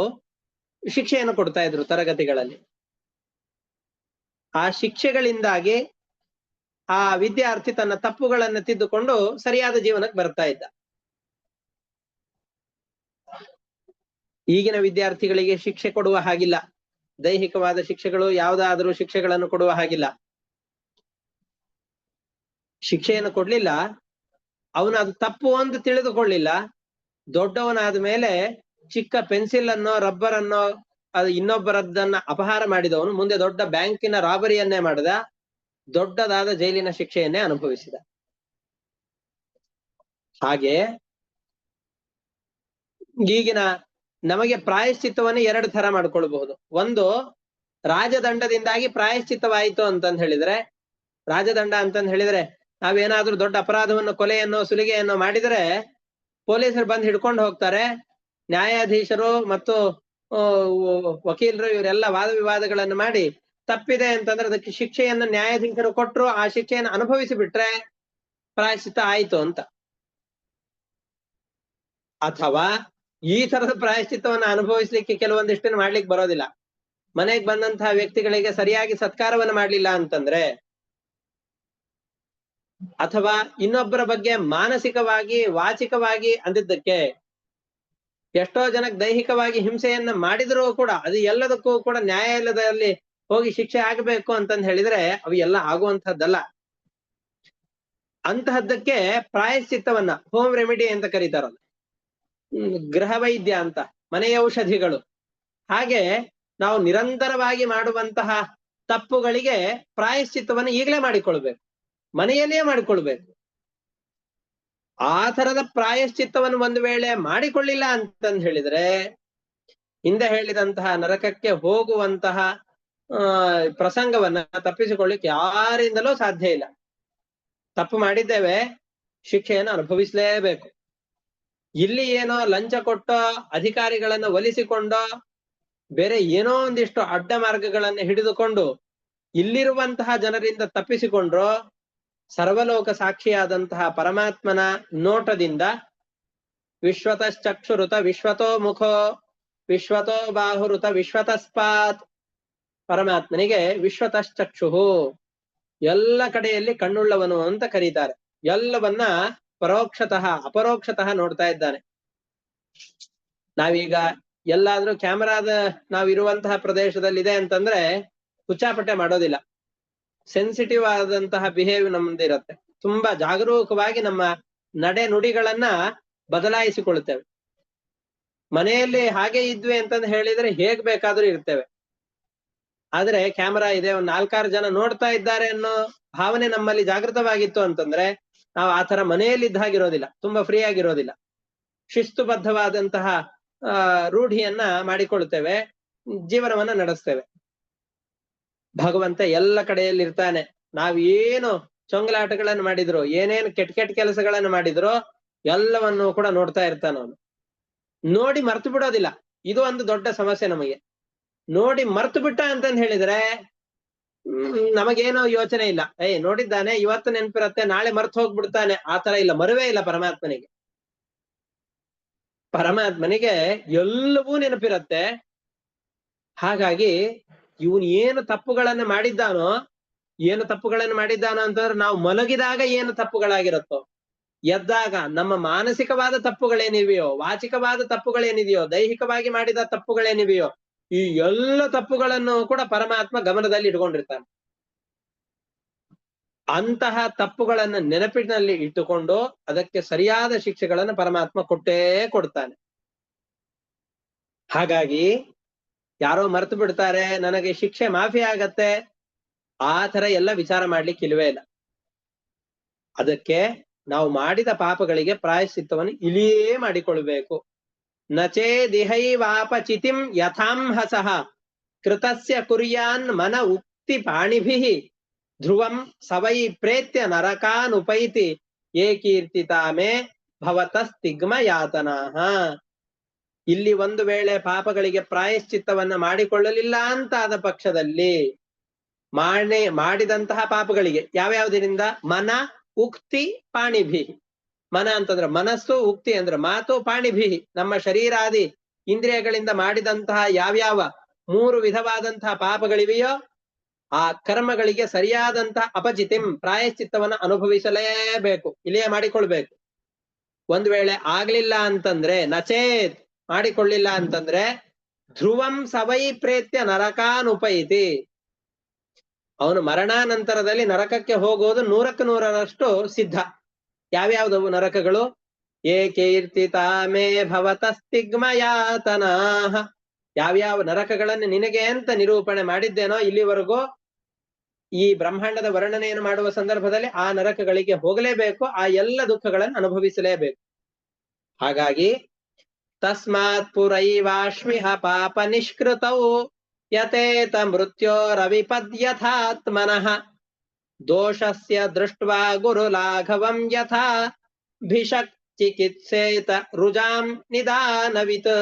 A: ಶಿಕ್ಷೆಯನ್ನು ಕೊಡ್ತಾ ಇದ್ರು ತರಗತಿಗಳಲ್ಲಿ. ಆ ಶಿಕ್ಷೆಗಳಿಂದಾಗಿ ಆ ವಿದ್ಯಾರ್ಥಿ ತನ್ನ ತಪ್ಪುಗಳನ್ನು ತಿದ್ದುಕೊಂಡು ಸರಿಯಾದ ಜೀವನಕ್ಕೆ ಬರ್ತಾ ಇದ್ದ. ಈಗಿನ ವಿದ್ಯಾರ್ಥಿಗಳಿಗೆ ಶಿಕ್ಷೆ ಕೊಡುವ ಹಾಗಿಲ್ಲ, ದೈಹಿಕವಾದ ಶಿಕ್ಷೆಗಳು ಯಾವುದಾದ್ರೂ ಶಿಕ್ಷೆಗಳನ್ನು ಕೊಡುವ ಹಾಗಿಲ್ಲ. ಶಿಕ್ಷೆಯನ್ನು ಕೊಡ್ಲಿಲ್ಲ, ಅವನು ಅದು ತಪ್ಪು ಅಂತ ತಿಳಿದುಕೊಳ್ಳಿಲ್ಲ, ದೊಡ್ಡವನಾದ ಮೇಲೆ ಚಿಕ್ಕ ಪೆನ್ಸಿಲ್ ಅನ್ನೋ ರಬ್ಬರ್ ಅನ್ನೋ ಅದು ಇನ್ನೊಬ್ಬರದ್ದನ್ನ ಅಪಹಾರ ಮಾಡಿದವನು ಮುಂದೆ ದೊಡ್ಡ ಬ್ಯಾಂಕಿನ ರಾಬರಿಯನ್ನೇ ಮಾಡಿದ, ದೊಡ್ಡದಾದ ಜೈಲಿನ ಶಿಕ್ಷೆಯನ್ನೇ ಅನುಭವಿಸಿದ. ಹಾಗೆ ಈಗಿನ ನಮಗೆ ಪ್ರಾಯಶ್ಚಿತ್ತವನ್ನು 2 ತರ ಮಾಡ್ಕೊಳ್ಬಹುದು. ಒಂದು, ರಾಜದಂಡದಿಂದಾಗಿ ಪ್ರಾಯಶ್ಚಿತ್ತವಾಯಿತು ಅಂತಂದ್ ಹೇಳಿದ್ರೆ, ರಾಜದಂಡ ಅಂತಂದ್ ಹೇಳಿದ್ರೆ ನಾವೇನಾದ್ರೂ ದೊಡ್ಡ ಅಪರಾಧವನ್ನು, ಕೊಲೆಯನ್ನು, ಸುಲಿಗೆಯನ್ನು ಮಾಡಿದ್ರೆ ಪೊಲೀಸರು ಬಂದು ಹಿಡ್ಕೊಂಡು ಹೋಗ್ತಾರೆ. ನ್ಯಾಯಾಧೀಶರು ಮತ್ತು ವಕೀಲರು ಇವರೆಲ್ಲ ವಾದ ವಿವಾದಗಳನ್ನು ಮಾಡಿ ತಪ್ಪಿದೆ ಅಂತಂದ್ರೆ ಅದಕ್ಕೆ ಶಿಕ್ಷೆಯನ್ನು ನ್ಯಾಯಾಧೀಶರು ಕೊಟ್ಟರು, ಆ ಶಿಕ್ಷೆಯನ್ನು ಅನುಭವಿಸಿ ಬಿಟ್ರೆ ಪ್ರಾಯಶ್ಚಿತ್ತ ಆಯ್ತು ಅಂತ. ಅಥವಾ ಈ ತರದ ಪ್ರಾಯಶ್ಚಿತ್ತವನ್ನು ಅನುಭವಿಸ್ಲಿಕ್ಕೆ ಕೆಲವೊಂದಿಷ್ಟನ್ನು ಮಾಡ್ಲಿಕ್ಕೆ ಬರೋದಿಲ್ಲ. ಮನೆಗೆ ಬಂದಂತಹ ವ್ಯಕ್ತಿಗಳಿಗೆ ಸರಿಯಾಗಿ ಸತ್ಕಾರವನ್ನು ಮಾಡ್ಲಿಲ್ಲ ಅಂತಂದ್ರೆ ಅಥವಾ ಇನ್ನೊಬ್ಬರ ಬಗ್ಗೆ ಮಾನಸಿಕವಾಗಿ ವಾಚಿಕವಾಗಿ ಅಂದಿದ್ದಕ್ಕೆ, ಎಷ್ಟೋ ಜನಕ್ಕೆ ದೈಹಿಕವಾಗಿ ಹಿಂಸೆಯನ್ನ ಮಾಡಿದರೂ ಕೂಡ ಅದು ಎಲ್ಲದಕ್ಕೂ ಕೂಡ ನ್ಯಾಯಾಲಯದಲ್ಲಿ ಹೋಗಿ ಶಿಕ್ಷೆ ಆಗಬೇಕು ಅಂತಂದ್ ಹೇಳಿದ್ರೆ ಅವು ಎಲ್ಲ ಆಗುವಂತಹದ್ದಲ್ಲ. ಅಂತಹದ್ದಕ್ಕೆ ಪ್ರಾಯಶ್ಚಿತ್ತವನ್ನ ಹೋಮ್ ರೆಮಿಡಿ ಅಂತ ಕರೀತಾರಲ್ಲ, ಗೃಹ ವೈದ್ಯ ಅಂತ, ಮನೆಯ ಔಷಧಿಗಳು. ಹಾಗೆ ನಾವು ನಿರಂತರವಾಗಿ ಮಾಡುವಂತಹ ತಪ್ಪುಗಳಿಗೆ ಪ್ರಾಯಶ್ಚಿತ್ತವನ್ನು ಈಗಲೇ ಮಾಡಿಕೊಳ್ಬೇಕು, ಮನೆಯಲ್ಲಿಯೇ ಮಾಡಿಕೊಳ್ಬೇಕು. ಆ ತರದ ಪ್ರಾಯಶ್ಚಿತ್ತವನ್ನು ಒಂದು ವೇಳೆ ಮಾಡಿಕೊಳ್ಳಿಲ್ಲ ಅಂತಂದ್ ಹೇಳಿದ್ರೆ ಹಿಂದೆ ಹೇಳಿದಂತಹ ನರಕಕ್ಕೆ ಹೋಗುವಂತಹ ಪ್ರಸಂಗವನ್ನ ತಪ್ಪಿಸಿಕೊಳ್ಳಿಕ್ಕೆ ಯಾರಿಂದಲೂ ಸಾಧ್ಯ ಇಲ್ಲ. ತಪ್ಪು ಮಾಡಿದ್ದೇವೆ, ಶಿಕ್ಷೆಯನ್ನು ಅನುಭವಿಸಲೇಬೇಕು. ಇಲ್ಲಿ ಏನೋ ಲಂಚ ಕೊಟ್ಟೋ ಅಧಿಕಾರಿಗಳನ್ನ ಒಲಿಸಿಕೊಂಡೋ ಬೇರೆ ಏನೋ ಒಂದಿಷ್ಟು ಅಡ್ಡ ಮಾರ್ಗಗಳನ್ನ ಹಿಡಿದುಕೊಂಡು ಇಲ್ಲಿರುವಂತಹ ಜನರಿಂದ ತಪ್ಪಿಸಿಕೊಂಡ್ರೋ ಸರ್ವಲೋಕ ಸಾಕ್ಷಿಯಾದಂತಹ ಪರಮಾತ್ಮನ ನೋಟದಿಂದ ವಿಶ್ವತಶ್ಚಕ್ಷುರುತ ವಿಶ್ವತೋ ಮುಖೋ ವಿಶ್ವತೋ ಬಾಹುರುತ ವಿಶ್ವತಸ್ಪಾತ್, ಪರಮಾತ್ಮನಿಗೆ ವಿಶ್ವತಶ್ಚಕ್ಷುಹು, ಎಲ್ಲ ಕಡೆಯಲ್ಲಿ ಕಣ್ಣುಳ್ಳವನು ಅಂತ ಕರೀತಾರೆ. ಎಲ್ಲವನ್ನ ಪರೋಕ್ಷತಃ ಅಪರೋಕ್ಷತಃ ನೋಡ್ತಾ ಇದ್ದಾನೆ. ನಾವೀಗ ಎಲ್ಲಾದ್ರೂ ಕ್ಯಾಮರಾದ ನಾವಿರುವಂತಹ ಪ್ರದೇಶದಲ್ಲಿ ಇದೆ ಅಂತಂದ್ರೆ ಹುಚ್ಚಾಪಟ್ಟೆ ಮಾಡೋದಿಲ್ಲ, ಸೆನ್ಸಿಟಿವ್ ಆದಂತಹ ಬಿಹೇವ್ ನಮ್ದಿರತ್ತೆ. ತುಂಬಾ ಜಾಗರೂಕವಾಗಿ ನಮ್ಮ ನಡೆ ನುಡಿಗಳನ್ನ ಬದಲಾಯಿಸಿಕೊಳ್ಳುತ್ತೇವೆ. ಮನೆಯಲ್ಲಿ ಹಾಗೆ ಇದ್ವಿ ಅಂತಂದು ಹೇಳಿದ್ರೆ ಹೇಗ್ ಬೇಕಾದ್ರೂ ಇರ್ತೇವೆ. ಆದ್ರೆ ಕ್ಯಾಮರಾ ಇದೆ, ಒಂದ್ 4-6 ಜನ ನೋಡ್ತಾ ಇದ್ದಾರೆ ಅನ್ನೋ ಭಾವನೆ ನಮ್ಮಲ್ಲಿ ಜಾಗೃತವಾಗಿತ್ತು ಅಂತಂದ್ರೆ ನಾವು ಆ ತರ ಮನೆಯಲ್ಲಿದ್ದ ಹಾಗಿರೋದಿಲ್ಲ, ತುಂಬಾ ಫ್ರೀ ಆಗಿರೋದಿಲ್ಲ. ಶಿಸ್ತುಬದ್ಧವಾದಂತಹ ರೂಢಿಯನ್ನ ಮಾಡಿಕೊಳ್ಳುತ್ತೇವೆ, ಜೀವನವನ್ನ ನಡೆಸ್ತೇವೆ. ಭಗವಂತ ಎಲ್ಲ ಕಡೆಯಲ್ಲಿ ಇರ್ತಾನೆ. ನಾವ್ ಏನು ಚೊಂಗಲಾಟಗಳನ್ನು ಮಾಡಿದ್ರು, ಏನೇನು ಕೆಟ್ಟ ಕೆಲಸಗಳನ್ನು ಮಾಡಿದ್ರು ಎಲ್ಲವನ್ನು ಕೂಡ ನೋಡ್ತಾ ಇರ್ತಾನ ಅವನು. ನೋಡಿ ಮರ್ತು ಬಿಡೋದಿಲ್ಲ, ಇದು ಒಂದು ದೊಡ್ಡ ಸಮಸ್ಯೆ ನಮಗೆ. ನೋಡಿ ಮರ್ತು ಬಿಟ್ಟ ಅಂತಂದ್ ಹೇಳಿದ್ರೆ ನಮಗೇನೋ ಯೋಚನೆ ಇಲ್ಲ, ನೋಡಿದ್ದಾನೆ ಇವತ್ತು ನೆನಪಿರತ್ತೆ, ನಾಳೆ ಮರ್ತು ಹೋಗ್ಬಿಡ್ತಾನೆ, ಆ ತರ ಇಲ್ಲ, ಮರುವೇ ಇಲ್ಲ ಪರಮಾತ್ಮನಿಗೆ. ಪರಮಾತ್ಮನಿಗೆ ಎಲ್ಲವೂ ನೆನಪಿರತ್ತೆ. ಹಾಗಾಗಿ ಇವನು ಏನು ತಪ್ಪುಗಳನ್ನು ಮಾಡಿದ್ದಾನೋ ಅಂತಂದ್ರೆ ನಾವು ಮಲಗಿದಾಗ ಏನು ತಪ್ಪುಗಳಾಗಿರುತ್ತೋ, ಎದ್ದಾಗ ನಮ್ಮ ಮಾನಸಿಕವಾದ ತಪ್ಪುಗಳೇನಿವೆಯೋ, ವಾಚಿಕವಾದ ತಪ್ಪುಗಳೇನಿದೆಯೋ, ದೈಹಿಕವಾಗಿ ಮಾಡಿದ ತಪ್ಪುಗಳೇನಿವೆಯೋ, ಈ ಎಲ್ಲ ತಪ್ಪುಗಳನ್ನು ಕೂಡ ಪರಮಾತ್ಮ ಗಮನದಲ್ಲಿ ಇಟ್ಕೊಂಡಿರ್ತಾನೆ. ಅಂತಹ ತಪ್ಪುಗಳನ್ನ ನೆನಪಿನಲ್ಲಿ ಇಟ್ಟುಕೊಂಡು ಅದಕ್ಕೆ ಸರಿಯಾದ ಶಿಕ್ಷೆಗಳನ್ನು ಪರಮಾತ್ಮ ಕೊಟ್ಟೇ ಕೊಡ್ತಾನೆ. ಹಾಗಾಗಿ ಯಾರೋ ಮರೆತು ಬಿಡ್ತಾರೆ, ನನಗೆ ಶಿಕ್ಷೆ ಮಾಫಿ ಆಗತ್ತೆ, ಆ ತರ ಎಲ್ಲ ವಿಚಾರ ಮಾಡ್ಲಿಕ್ಕೆ ಇಲ್ವೇ ಇಲ್ಲ. ಅದಕ್ಕೆ ನಾವು ಮಾಡಿದ ಪಾಪಗಳಿಗೆ ಪ್ರಾಯಶ್ಚಿತ್ತವನ್ನು ಇಲ್ಲಿಯೇ ಮಾಡಿಕೊಳ್ಬೇಕು. ನಚೇ ದಿಹೈವಾಪಚಿತಿಂ ಯಥಾಂಹಸಃ ಕೃತಸ್ಯ ಕುರ್ಯಾನ್ ಮನ ಉಕ್ತಿ ಪಾಣಿಭಿಃ ಧ್ರುವಂ ಸವೈ ಪ್ರೇತ್ಯ ನರಕಾನುಪೈತಿ ಏಕೀರ್ತಿತಾಮೇ ಭವತಸ್ತಿಗ್ಮ ಯಾತನಾಃ. ಇಲ್ಲಿ ಒಂದು ವೇಳೆ ಪಾಪಗಳಿಗೆ ಪ್ರಾಯಶ್ಚಿತ್ತವನ್ನ ಮಾಡಿಕೊಳ್ಳಲಿಲ್ಲ ಅಂತಾದ ಪಕ್ಷದಲ್ಲಿ ಮಾಡಿದಂತಹ ಪಾಪಗಳಿಗೆ ಯಾವ್ಯಾವುದರಿಂದ ಮನ ಉಕ್ತಿ ಪಾಣಿಭಿ, ಮನ ಅಂತಂದ್ರೆ ಮನಸ್ಸು, ಉಕ್ತಿ ಅಂದ್ರೆ ಮಾತು, ಪಾಣಿಭಿ ನಮ್ಮ ಶರೀರಾದಿ ಇಂದ್ರಿಯಗಳಿಂದ ಮಾಡಿದಂತಹ ಯಾವ್ಯಾವ 3 ವಿಧವಾದಂತಹ ಪಾಪಗಳಿವೆಯೋ ಆ ಕರ್ಮಗಳಿಗೆ ಸರಿಯಾದಂತಹ ಅಪಚಿತಿಂ ಪ್ರಾಯಶ್ಚಿತ್ತವನ್ನ ಅನುಭವಿಸಲೇಬೇಕು, ಇಲ್ಲಿಯೇ ಮಾಡಿಕೊಳ್ಬೇಕು. ಒಂದ್ ವೇಳೆ ಆಗ್ಲಿಲ್ಲ ಅಂತಂದ್ರೆ ನಚೇತ್ ಮಾಡಿಕೊಳ್ಳಿಲ್ಲ ಅಂತಂದ್ರೆ ಧ್ರುವಂ ಸವೈ ಪ್ರೇತ್ಯ ನರಕಾನುಪೈತಿ, ಅವನು ಮರಣಾನಂತರದಲ್ಲಿ ನರಕಕ್ಕೆ ಹೋಗೋದು 100% ಸಿದ್ಧ. ಯಾವ್ಯಾವ್ದವು ನರಕಗಳು? ಏಕೀರ್ತಿತಾಮೇ ಭವತಸ್ತಿಗ್ಮಯಾತನಾಃ, ಯಾವ್ಯಾವ ನರಕಗಳನ್ನು ನಿನಗೆ ಅಂತ ನಿರೂಪಣೆ ಮಾಡಿದ್ದೇನೋ ಇಲ್ಲಿವರೆಗೂ ಈ ಬ್ರಹ್ಮಾಂಡದ ವರ್ಣನೆಯನ್ನು ಮಾಡುವ ಸಂದರ್ಭದಲ್ಲಿ ಆ ನರಕಗಳಿಗೆ ಹೋಗಲೇಬೇಕು, ಆ ಎಲ್ಲ ದುಃಖಗಳನ್ನು ಅನುಭವಿಸಲೇಬೇಕು. ಹಾಗಾಗಿ ತಸ್ಮಾತ್ ಪುರೈವಾಶ್ಮಿಹ ಪಾಪ ನಿಷ್ಕೃತೌ ಯತೇತ ಮೃತ್ಯೋರವಿಪದ್ಯಥಾತ್ಮನಃ ದೋಷಸ್ಯ ದೃಷ್ಟ್ವಾ ಗುರುಲಾಘವಂ ಯಥಾ ಭಿಷಕ್ ಚಿಕಿತ್ಸೇತ ರುಜಾಂ ನಿದಾನವಿತ್.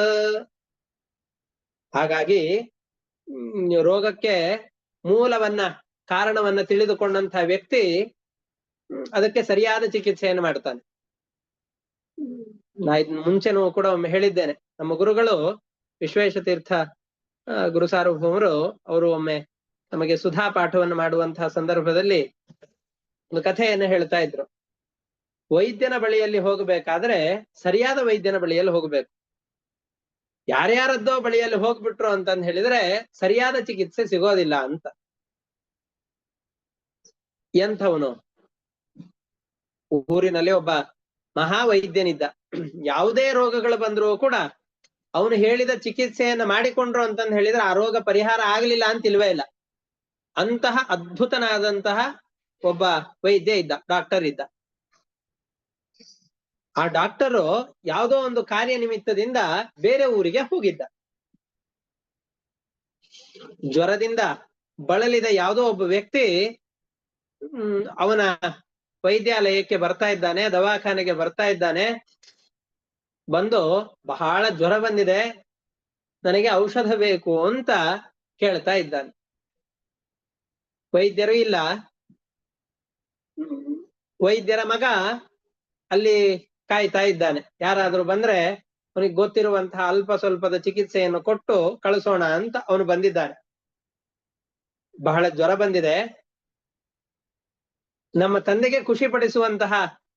A: ಹಾಗಾಗಿ ರೋಗಕ್ಕೆ ಮೂಲವನ್ನ ಕಾರಣವನ್ನ ತಿಳಿದುಕೊಂಡಂತಹ ವ್ಯಕ್ತಿ ಅದಕ್ಕೆ ಸರಿಯಾದ ಚಿಕಿತ್ಸೆಯನ್ನು ಮಾಡ್ತಾನೆ. ನಾ ಮುಂಚೆನೂ ಕೂಡ ಒಮ್ಮೆ ಹೇಳಿದ್ದೇನೆ, ನಮ್ಮ ಗುರುಗಳು ವಿಶ್ವೇಶತೀರ್ಥ ಗುರು ಸಾರ್ವಭೌಮರು ಅವರು ಒಮ್ಮೆ ನಮಗೆ ಸುಧಾ ಪಾಠವನ್ನು ಮಾಡುವಂತಹ ಸಂದರ್ಭದಲ್ಲಿ ಒಂದು ಕಥೆಯನ್ನು ಹೇಳ್ತಾ ಇದ್ರು. ವೈದ್ಯನ ಬಳಿಯಲ್ಲಿ ಹೋಗಬೇಕಾದ್ರೆ ಸರಿಯಾದ ವೈದ್ಯನ ಬಳಿಯಲ್ಲಿ ಹೋಗ್ಬೇಕು. ಯಾರ್ಯಾರದ್ದೋ ಬಳಿಯಲ್ಲಿ ಹೋಗ್ಬಿಟ್ರು ಅಂತಂದ್ ಹೇಳಿದ್ರೆ ಸರಿಯಾದ ಚಿಕಿತ್ಸೆ ಸಿಗೋದಿಲ್ಲ ಅಂತ. ಎಂಥವನು? ಊರಿನಲ್ಲಿ ಒಬ್ಬ ಮಹಾ ವೈದ್ಯನಿದ್ದ. ಯಾವುದೇ ರೋಗಗಳು ಬಂದರೂ ಕೂಡ ಅವನು ಹೇಳಿದ ಚಿಕಿತ್ಸೆಯನ್ನ ಮಾಡಿಕೊಂಡ್ರು ಅಂತಂದ್ ಹೇಳಿದ್ರೆ ಆ ರೋಗ ಪರಿಹಾರ ಆಗ್ಲಿಲ್ಲ ಅಂತ ಇಲ್ವೇ ಇಲ್ಲ. ಅಂತಹ ಅದ್ಭುತನಾದಂತಹ ಒಬ್ಬ ವೈದ್ಯ ಇದ್ದ, ಡಾಕ್ಟರ್ ಇದ್ದ. ಆ ಡಾಕ್ಟರು ಯಾವುದೋ ಒಂದು ಕಾರ್ಯ ನಿಮಿತ್ತದಿಂದ ಬೇರೆ ಊರಿಗೆ ಹೋಗಿದ್ದ. ಜ್ವರದಿಂದ ಬಳಲಿದ ಯಾವುದೋ ಒಬ್ಬ ವ್ಯಕ್ತಿ ಅವನ ವೈದ್ಯಾಲಯಕ್ಕೆ ಬರ್ತಾ ಇದ್ದಾನೆ, ದವಾಖಾನೆಗೆ ಬರ್ತಾ ಇದ್ದಾನೆ. ಬಂದು ಬಹಳ ಜ್ವರ ಬಂದಿದೆ, ನನಗೆ ಔಷಧ ಬೇಕು ಅಂತ ಕೇಳ್ತಾ ಇದ್ದಾನೆ. ವೈದ್ಯರು ಇಲ್ಲ. ವೈದ್ಯರ ಮಗ ಅಲ್ಲಿ ಕಾಯ್ತಾ ಇದ್ದಾನೆ. ಯಾರಾದ್ರೂ ಬಂದ್ರೆ ಅವನಿಗೆ ಗೊತ್ತಿರುವಂತಹ ಅಲ್ಪ ಸ್ವಲ್ಪದ ಚಿಕಿತ್ಸೆಯನ್ನು ಕೊಟ್ಟು ಕಳಿಸೋಣ ಅಂತ ಅವನು ಬಂದಿದ್ದಾನೆ. ಬಹಳ ಜ್ವರ ಬಂದಿದೆ, ನಮ್ಮ ತಂದೆಗೆ ಖುಷಿ ಪಡಿಸುವಂತಹ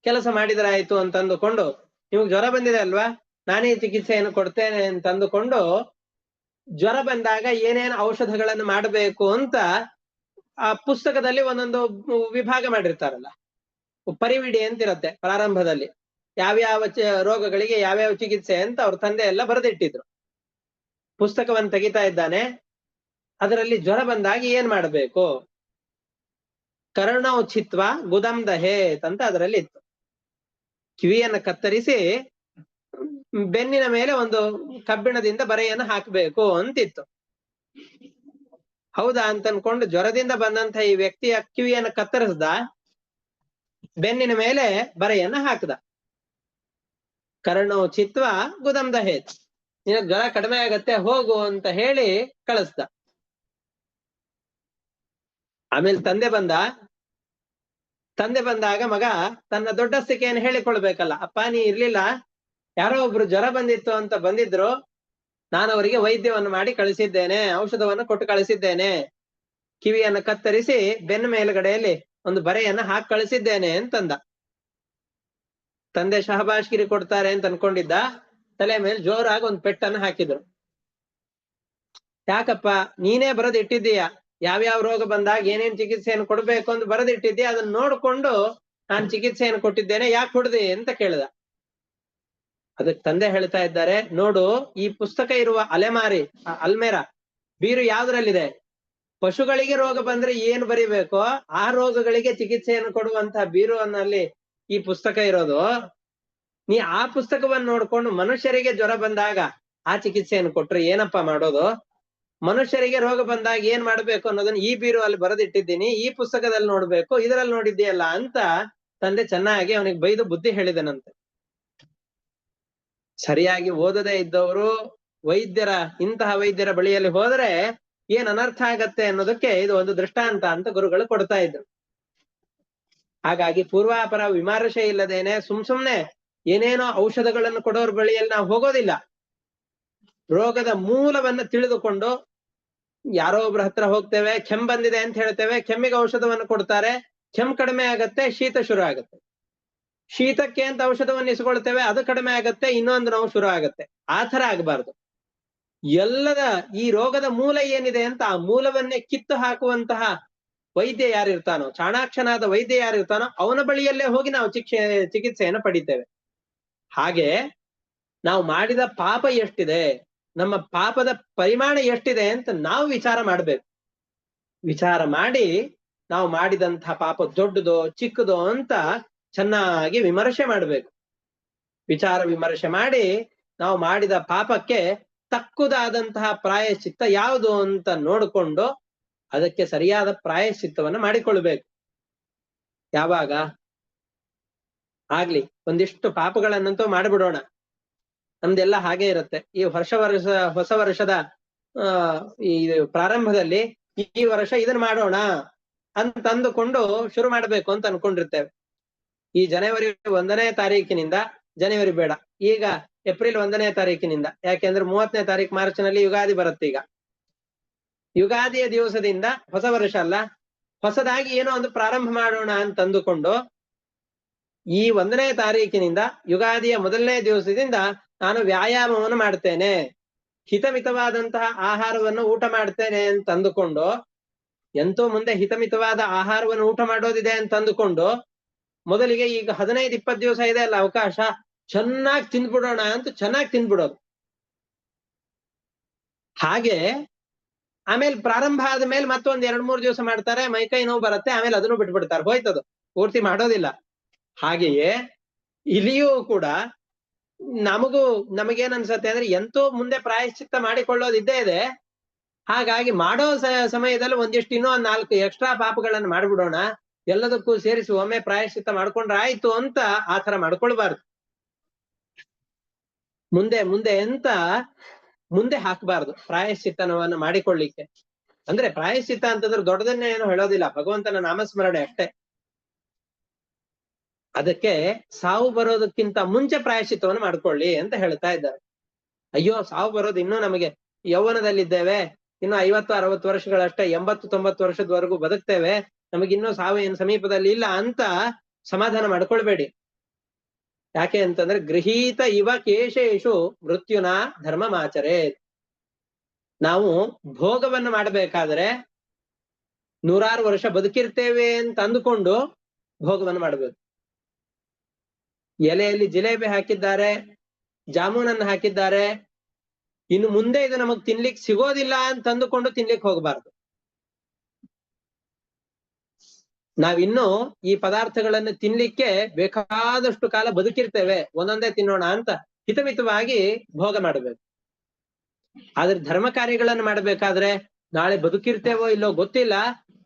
A: ಕೆಲಸ ಮಾಡಿದರಾಯ್ತು ಅಂತಂದುಕೊಂಡು, ನಿಮ್ಗೆ ಜ್ವರ ಬಂದಿದೆ ಅಲ್ವಾ, ನಾನೇ ಚಿಕಿತ್ಸೆಯನ್ನು ಕೊಡ್ತೇನೆ ಅಂತಂದುಕೊಂಡು ಜ್ವರ ಬಂದಾಗ ಏನೇನು ಔಷಧಗಳನ್ನು ಮಾಡಬೇಕು ಅಂತ ಆ ಪುಸ್ತಕದಲ್ಲಿ ಒಂದೊಂದು ವಿಭಾಗ ಮಾಡಿರ್ತಾರಲ್ಲ, ಪರಿವಿಡಿ ಅಂತಿರತ್ತೆ ಪ್ರಾರಂಭದಲ್ಲಿ. ಯಾವ್ಯಾವ ರೋಗಗಳಿಗೆ ಯಾವ್ಯಾವ ಚಿಕಿತ್ಸೆ ಅಂತ ಅವ್ರ ತಂದೆ ಎಲ್ಲ ಬರೆದಿಟ್ಟಿದ್ರು. ಪುಸ್ತಕವನ್ನು ತೆಗಿತಾ ಇದ್ದಾನೆ. ಅದರಲ್ಲಿ ಜ್ವರ ಬಂದಾಗ ಏನ್ ಮಾಡಬೇಕು? ಕರ್ಣೋಚಿತ್ವ ಗುದಂ ದಹೇತ್ ಅಂತ ಅದರಲ್ಲಿ ಇತ್ತು. ಕಿವಿಯನ್ನು ಕತ್ತರಿಸಿ ಬೆನ್ನಿನ ಮೇಲೆ ಒಂದು ಕಬ್ಬಿಣದಿಂದ ಬರೆಯನ್ನು ಹಾಕಬೇಕು ಅಂತಿತ್ತು. ಹೌದಾ ಅಂತ ಅನ್ಕೊಂಡು ಜ್ವರದಿಂದ ಬಂದಂತ ಈ ವ್ಯಕ್ತಿಯ ಕಿವಿಯನ್ನು ಕತ್ತರಿಸ್ದ, ಬೆನ್ನಿನ ಮೇಲೆ ಬರೆಯನ್ನ ಹಾಕ್ದ. ಕರ್ಣೋಚಿತ್ವ ಗುದಂ ದಹೇತ್, ನಿನ್ನ ಜ್ವರ ಕಡಿಮೆ ಆಗತ್ತೆ ಹೋಗು ಅಂತ ಹೇಳಿ ಕಳಿಸ್ದ. ಆಮೇಲೆ ತಂದೆ ಬಂದಾಗ ಮಗ ತನ್ನ ದೊಡ್ಡಸ್ತಿಕೆಯನ್ನು ಹೇಳಿಕೊಳ್ಬೇಕಲ್ಲ. ಅಪ್ಪ ನೀ ಇರ್ಲಿಲ್ಲ, ಯಾರೋ ಒಬ್ರು ಜ್ವರ ಬಂದಿತ್ತು ಅಂತ ಬಂದಿದ್ರು, ನಾನು ಅವರಿಗೆ ವೈದ್ಯವನ್ನು ಮಾಡಿ ಕಳಿಸಿದ್ದೇನೆ, ಔಷಧವನ್ನು ಕೊಟ್ಟು ಕಳಿಸಿದ್ದೇನೆ, ಕಿವಿಯನ್ನು ಕತ್ತರಿಸಿ ಬೆನ್ನ ಮೇಲ್ಗಡೆಯಲ್ಲಿ ಒಂದು ಬರೆಯನ್ನ ಹಾಕಿ ಕಳಿಸಿದ್ದೇನೆ ಅಂತಂದ. ತಂದೆ ಶಹಬಾಷ್ಗಿರಿ ಕೊಡ್ತಾರೆ ಅಂತ ಅನ್ಕೊಂಡಿದ್ದ. ತಲೆ ಮೇಲೆ ಜೋರಾಗಿ ಒಂದು ಪೆಟ್ಟನ್ನು ಹಾಕಿದ್ರು. ಯಾಕಪ್ಪ, ನೀನೇ ಬರೆದಿಟ್ಟಿದ್ದೀಯ, ಯಾವ್ಯಾವ ರೋಗ ಬಂದಾಗ ಏನೇನ್ ಚಿಕಿತ್ಸೆಯನ್ನು ಕೊಡ್ಬೇಕು ಅಂತ ಬರೆದಿಟ್ಟಿದ್ದೀಯ, ಅದನ್ನ ನೋಡ್ಕೊಂಡು ನಾನು ಚಿಕಿತ್ಸೆಯನ್ನು ಕೊಟ್ಟಿದ್ದೇನೆ, ಯಾಕೆ ಹೊಡೆದಿ ಅಂತ ಕೇಳಿದ. ಅದಕ್ಕೆ ತಂದೆ ಹೇಳ್ತಾ ಇದ್ದಾರೆ, ನೋಡು, ಈ ಪುಸ್ತಕ ಇರುವ ಅಲ್ಮೇರಾ ಬೀರು ಯಾವ್ದ್ರಲ್ಲಿದೆ? ಪಶುಗಳಿಗೆ ರೋಗ ಬಂದ್ರೆ ಏನು ಬರಿಬೇಕೋ ಆ ರೋಗಗಳಿಗೆ ಚಿಕಿತ್ಸೆಯನ್ನು ಕೊಡುವಂತಹ ಬೀರುವನ್ನಲ್ಲಿ ಈ ಪುಸ್ತಕ ಇರೋದು. ನೀ ಆ ಪುಸ್ತಕವನ್ನು ನೋಡ್ಕೊಂಡು ಮನುಷ್ಯರಿಗೆ ಜ್ವರ ಬಂದಾಗ ಆ ಚಿಕಿತ್ಸೆಯನ್ನು ಕೊಟ್ರೆ ಏನಪ್ಪಾ ಮಾಡೋದು? ಮನುಷ್ಯರಿಗೆ ರೋಗ ಬಂದಾಗ ಏನ್ ಮಾಡ್ಬೇಕು ಅನ್ನೋದನ್ನ ಈ ಬೀರು ಅಲ್ಲಿ ಬರೆದಿಟ್ಟಿದ್ದೀನಿ, ಈ ಪುಸ್ತಕದಲ್ಲಿ ನೋಡ್ಬೇಕು, ಇದರಲ್ಲಿ ನೋಡಿದ್ದೀಯಲ್ಲ ಅಂತ ತಂದೆ ಚೆನ್ನಾಗಿ ಅವನಿಗೆ ಬೈದು ಬುದ್ಧಿ ಹೇಳಿದನಂತೆ. ಸರಿಯಾಗಿ ಓದದೇ ಇದ್ದವರು ಇಂತಹ ವೈದ್ಯರ ಬಳಿಯಲ್ಲಿ ಹೋದ್ರೆ ಏನ್ ಅನರ್ಥ ಆಗತ್ತೆ ಅನ್ನೋದಕ್ಕೆ ಇದು ಒಂದು ದೃಷ್ಟಾಂತ ಅಂತ ಗುರುಗಳು ಕೊಡ್ತಾ ಇದ್ರು. ಹಾಗಾಗಿ ಪೂರ್ವಾಪರ ವಿಮರ್ಶೆ ಇಲ್ಲದೇನೆ ಸುಮ್ನೆ ಏನೇನೋ ಔಷಧಗಳನ್ನು ಕೊಡೋರ್ ಬಳಿಯಲ್ಲಿ ನಾವು ಹೋಗೋದಿಲ್ಲ. ರೋಗದ ಮೂಲವನ್ನ ತಿಳಿದುಕೊಂಡು ಯಾರೋ ಒಬ್ರ ಹತ್ರ ಹೋಗ್ತೇವೆ, ಕೆಮ್ಮು ಬಂದಿದೆ ಅಂತ ಹೇಳ್ತೇವೆ, ಕೆಮ್ಮಿಗೆ ಔಷಧವನ್ನು ಕೊಡ್ತಾರೆ, ಕೆಮ್ಮು ಕಡಿಮೆ ಆಗತ್ತೆ, ಶೀತ ಶುರು ಆಗತ್ತೆ. ಶೀತಕ್ಕೆ ಅಂತ ಔಷಧವನ್ನು ಇಸ್ಕೊಳ್ತೇವೆ, ಅದು ಕಡಿಮೆ ಆಗತ್ತೆ, ಇನ್ನೊಂದು ನೋವು ಶುರು ಆಗತ್ತೆ. ಆ ತರ ಆಗಬಾರ್ದು. ಎಲ್ಲದ ಈ ರೋಗದ ಮೂಲ ಏನಿದೆ ಅಂತ ಆ ಮೂಲವನ್ನೇ ಕಿತ್ತು ಹಾಕುವಂತಹ ವೈದ್ಯ ಯಾರಿರ್ತಾನೋ, ಚಾಣಾಕ್ಷನಾದ ವೈದ್ಯ ಯಾರಿರ್ತಾನೋ ಅವನ ಬಳಿಯಲ್ಲೇ ಹೋಗಿ ನಾವು ಚಿಕಿತ್ಸೆಯನ್ನು ಪಡಿತೇವೆ. ಹಾಗೆ ನಾವು ಮಾಡಿದ ಪಾಪ ಎಷ್ಟಿದೆ, ನಮ್ಮ ಪಾಪದ ಪರಿಮಾಣ ಎಷ್ಟಿದೆ ಅಂತ ನಾವು ವಿಚಾರ ಮಾಡ್ಬೇಕು. ವಿಚಾರ ಮಾಡಿ ನಾವು ಮಾಡಿದಂತಹ ಪಾಪ ದೊಡ್ಡದೋ ಚಿಕ್ಕದೋ ಅಂತ ಚೆನ್ನಾಗಿ ವಿಮರ್ಶೆ ಮಾಡ್ಬೇಕು. ವಿಚಾರ ವಿಮರ್ಶೆ ಮಾಡಿ ನಾವು ಮಾಡಿದ ಪಾಪಕ್ಕೆ ತಕ್ಕುದಾದಂತಹ ಪ್ರಾಯಶ್ಚಿತ್ತ ಯಾವುದು ಅಂತ ನೋಡಿಕೊಂಡು ಅದಕ್ಕೆ ಸರಿಯಾದ ಪ್ರಾಯಶ್ಚಿತ್ತವನ್ನು ಮಾಡಿಕೊಳ್ಬೇಕು. ಯಾವಾಗ ಆಗ್ಲಿ ಒಂದಿಷ್ಟು ಪಾಪಗಳನ್ನಂತೂ ಮಾಡಿಬಿಡೋಣ. ನಮ್ದೆಲ್ಲ ಹಾಗೆ ಇರುತ್ತೆ. ಈ ಹೊಸ ವರ್ಷದ ಈ ಪ್ರಾರಂಭದಲ್ಲಿ ಈ ವರ್ಷ ಇದನ್ನ ಮಾಡೋಣ ಅಂತ ಅಂದುಕೊಂಡು ಶುರು ಮಾಡ್ಬೇಕು ಅಂತ ಅನ್ಕೊಂಡಿರ್ತೇವೆ. ಈ ಜನವರಿ 1ನೇ ತಾರೀಕಿನಿಂದ, ಜನವರಿ ಬೇಡ, ಈಗ ಏಪ್ರಿಲ್ 1ನೇ ತಾರೀಕಿನಿಂದ, ಯಾಕೆಂದ್ರೆ 30ನೇ ತಾರೀಕು ಮಾರ್ಚ್ ನಲ್ಲಿ ಯುಗಾದಿ ಬರುತ್ತೆ. ಈಗ ಯುಗಾದಿಯ ದಿವಸದಿಂದ ಹೊಸ ವರ್ಷ ಅಲ್ಲ, ಹೊಸದಾಗಿ ಏನೋ ಒಂದು ಪ್ರಾರಂಭ ಮಾಡೋಣ ಅಂತ ಅಂದುಕೊಂಡು ಈ 1ನೇ ತಾರೀಕಿನಿಂದ ಯುಗಾದಿಯ ಮೊದಲನೇ ದಿವಸದಿಂದ ನಾನು ವ್ಯಾಯಾಮವನ್ನು ಮಾಡ್ತೇನೆ, ಹಿತಮಿತವಾದಂತಹ ಆಹಾರವನ್ನು ಊಟ ಮಾಡ್ತೇನೆ ಅಂತ ಅಂದುಕೊಂಡು, ಎಂತೋ ಮುಂದೆ ಹಿತಮಿತವಾದ ಆಹಾರವನ್ನು ಊಟ ಮಾಡೋದಿದೆ ಅಂತ ಅಂದುಕೊಂಡು ಮೊದಲಿಗೆ ಈಗ 15-20 ದಿವಸ ಇದೆ ಅಲ್ಲ ಅವಕಾಶ, ಚೆನ್ನಾಗಿ ತಿಂದ್ಬಿಡೋಣ ಅಂತ ಚೆನ್ನಾಗಿ ತಿಂದ್ಬಿಡೋದು. ಹಾಗೆ ಆಮೇಲೆ ಪ್ರಾರಂಭ ಆದ್ಮೇಲೆ ಮತ್ತೊಂದ್ 2-3 ದಿವಸ ಮಾಡ್ತಾರೆ, ಮೈಕೈ ನೋವು ಬರುತ್ತೆ, ಆಮೇಲೆ ಅದನ್ನು ಬಿಟ್ಬಿಡ್ತಾರೆ, ಹೋಯ್ತದು, ಪೂರ್ತಿ ಮಾಡೋದಿಲ್ಲ. ಹಾಗೆಯೇ ಇಲ್ಲಿಯೂ ಕೂಡ ನಮಗೇನ್ ಅನ್ಸತ್ತೆ ಅಂದ್ರೆ ಎಂತೋ ಮುಂದೆ ಪ್ರಾಯಶ್ಚಿತ್ತ ಮಾಡಿಕೊಳ್ಳೋದಿದ್ದೇ ಇದೆ, ಹಾಗಾಗಿ ಮಾಡೋ ಸಮಯದಲ್ಲಿ ಒಂದಿಷ್ಟು ಇನ್ನೂ 4 ಎಕ್ಸ್ಟ್ರಾ ಪಾಪಗಳನ್ನು ಮಾಡ್ಬಿಡೋಣ, ಎಲ್ಲದಕ್ಕೂ ಸೇರಿಸಿ ಒಮ್ಮೆ ಪ್ರಾಯಶ್ಚಿತ್ತ ಮಾಡ್ಕೊಂಡ್ರೆ ಆಯ್ತು ಅಂತ ಆತರ ಮಾಡ್ಕೊಳ್ಬಾರ್ದು. ಮುಂದೆ ಎಂತ ಮುಂದೆ ಹಾಕಬಾರ್ದು ಪ್ರಾಯಶ್ಚಿತ್ತನವನ್ನು ಮಾಡಿಕೊಳ್ಳಿಕ್ಕೆ. ಅಂದ್ರೆ ಪ್ರಾಯಶ್ಚಿತ್ತ ಅಂತಂದ್ರೆ ದೊಡ್ಡದನ್ನೇ ಏನು ಹೇಳೋದಿಲ್ಲ, ಭಗವಂತನ ನಾಮಸ್ಮರಣೆ ಅಷ್ಟೇ. ಅದಕ್ಕೆ ಸಾವು ಬರೋದಕ್ಕಿಂತ ಮುಂಚೆ ಪ್ರಾಯಶ್ಚಿತ್ತವನ್ನು ಮಾಡ್ಕೊಳ್ಳಿ ಅಂತ ಹೇಳ್ತಾ ಇದ್ದಾರೆ. ಅಯ್ಯೋ ಸಾವು ಬರೋದು ಇನ್ನೂ ನಮಗೆ ಯೌವನದಲ್ಲಿದ್ದೇವೆ, ಇನ್ನು 50-60 ವರ್ಷಗಳಷ್ಟೇ, 80-90 ವರ್ಷದವರೆಗೂ ಬದುಕ್ತೇವೆ, ನಮಗಿನ್ನೂ ಸಾವು ಏನು ಸಮೀಪದಲ್ಲಿ ಇಲ್ಲ ಅಂತ ಸಮಾಧಾನ ಮಾಡ್ಕೊಳ್ಬೇಡಿ. ಯಾಕೆ ಅಂತಂದ್ರೆ ಗೃಹೀತ ಇವ ಕೇಶೇಶು ಮೃತ್ಯುನ ಧರ್ಮಮಾಚರೆ. ನಾವು ಭೋಗವನ್ನು ಮಾಡಬೇಕಾದ್ರೆ 100 ವರ್ಷ ಬದುಕಿರ್ತೇವೆ ಅಂತ ಅಂದುಕೊಂಡು ಭೋಗವನ್ನು ಮಾಡಬೇಕು. ಎಲೆಯಲ್ಲಿ ಜಿಲೇಬಿ ಹಾಕಿದ್ದಾರೆ, ಜಾಮೂನನ್ನು ಹಾಕಿದ್ದಾರೆ, ಇನ್ನು ಮುಂದೆ ಇದು ನಮಗ್ ತಿನ್ಲಿಕ್ಕೆ ಸಿಗೋದಿಲ್ಲ ಅಂತ ಅಂದುಕೊಂಡು ತಿನ್ಲಿಕ್ಕೆ ಹೋಗಬಾರ್ದು. ನಾವಿನ್ನು ಈ ಪದಾರ್ಥಗಳನ್ನು ತಿನ್ಲಿಕ್ಕೆ ಬೇಕಾದಷ್ಟು ಕಾಲ ಬದುಕಿರ್ತೇವೆ, ಒಂದೊಂದೇ ತಿನ್ನೋಣ ಅಂತ ಹಿತಮಿತವಾಗಿ ಭೋಗ ಮಾಡಬೇಕು. ಆದ್ರೆ ಧರ್ಮ ಕಾರ್ಯಗಳನ್ನು ಮಾಡಬೇಕಾದ್ರೆ ನಾಳೆ ಬದುಕಿರ್ತೇವೋ ಇಲ್ಲೋ ಗೊತ್ತಿಲ್ಲ,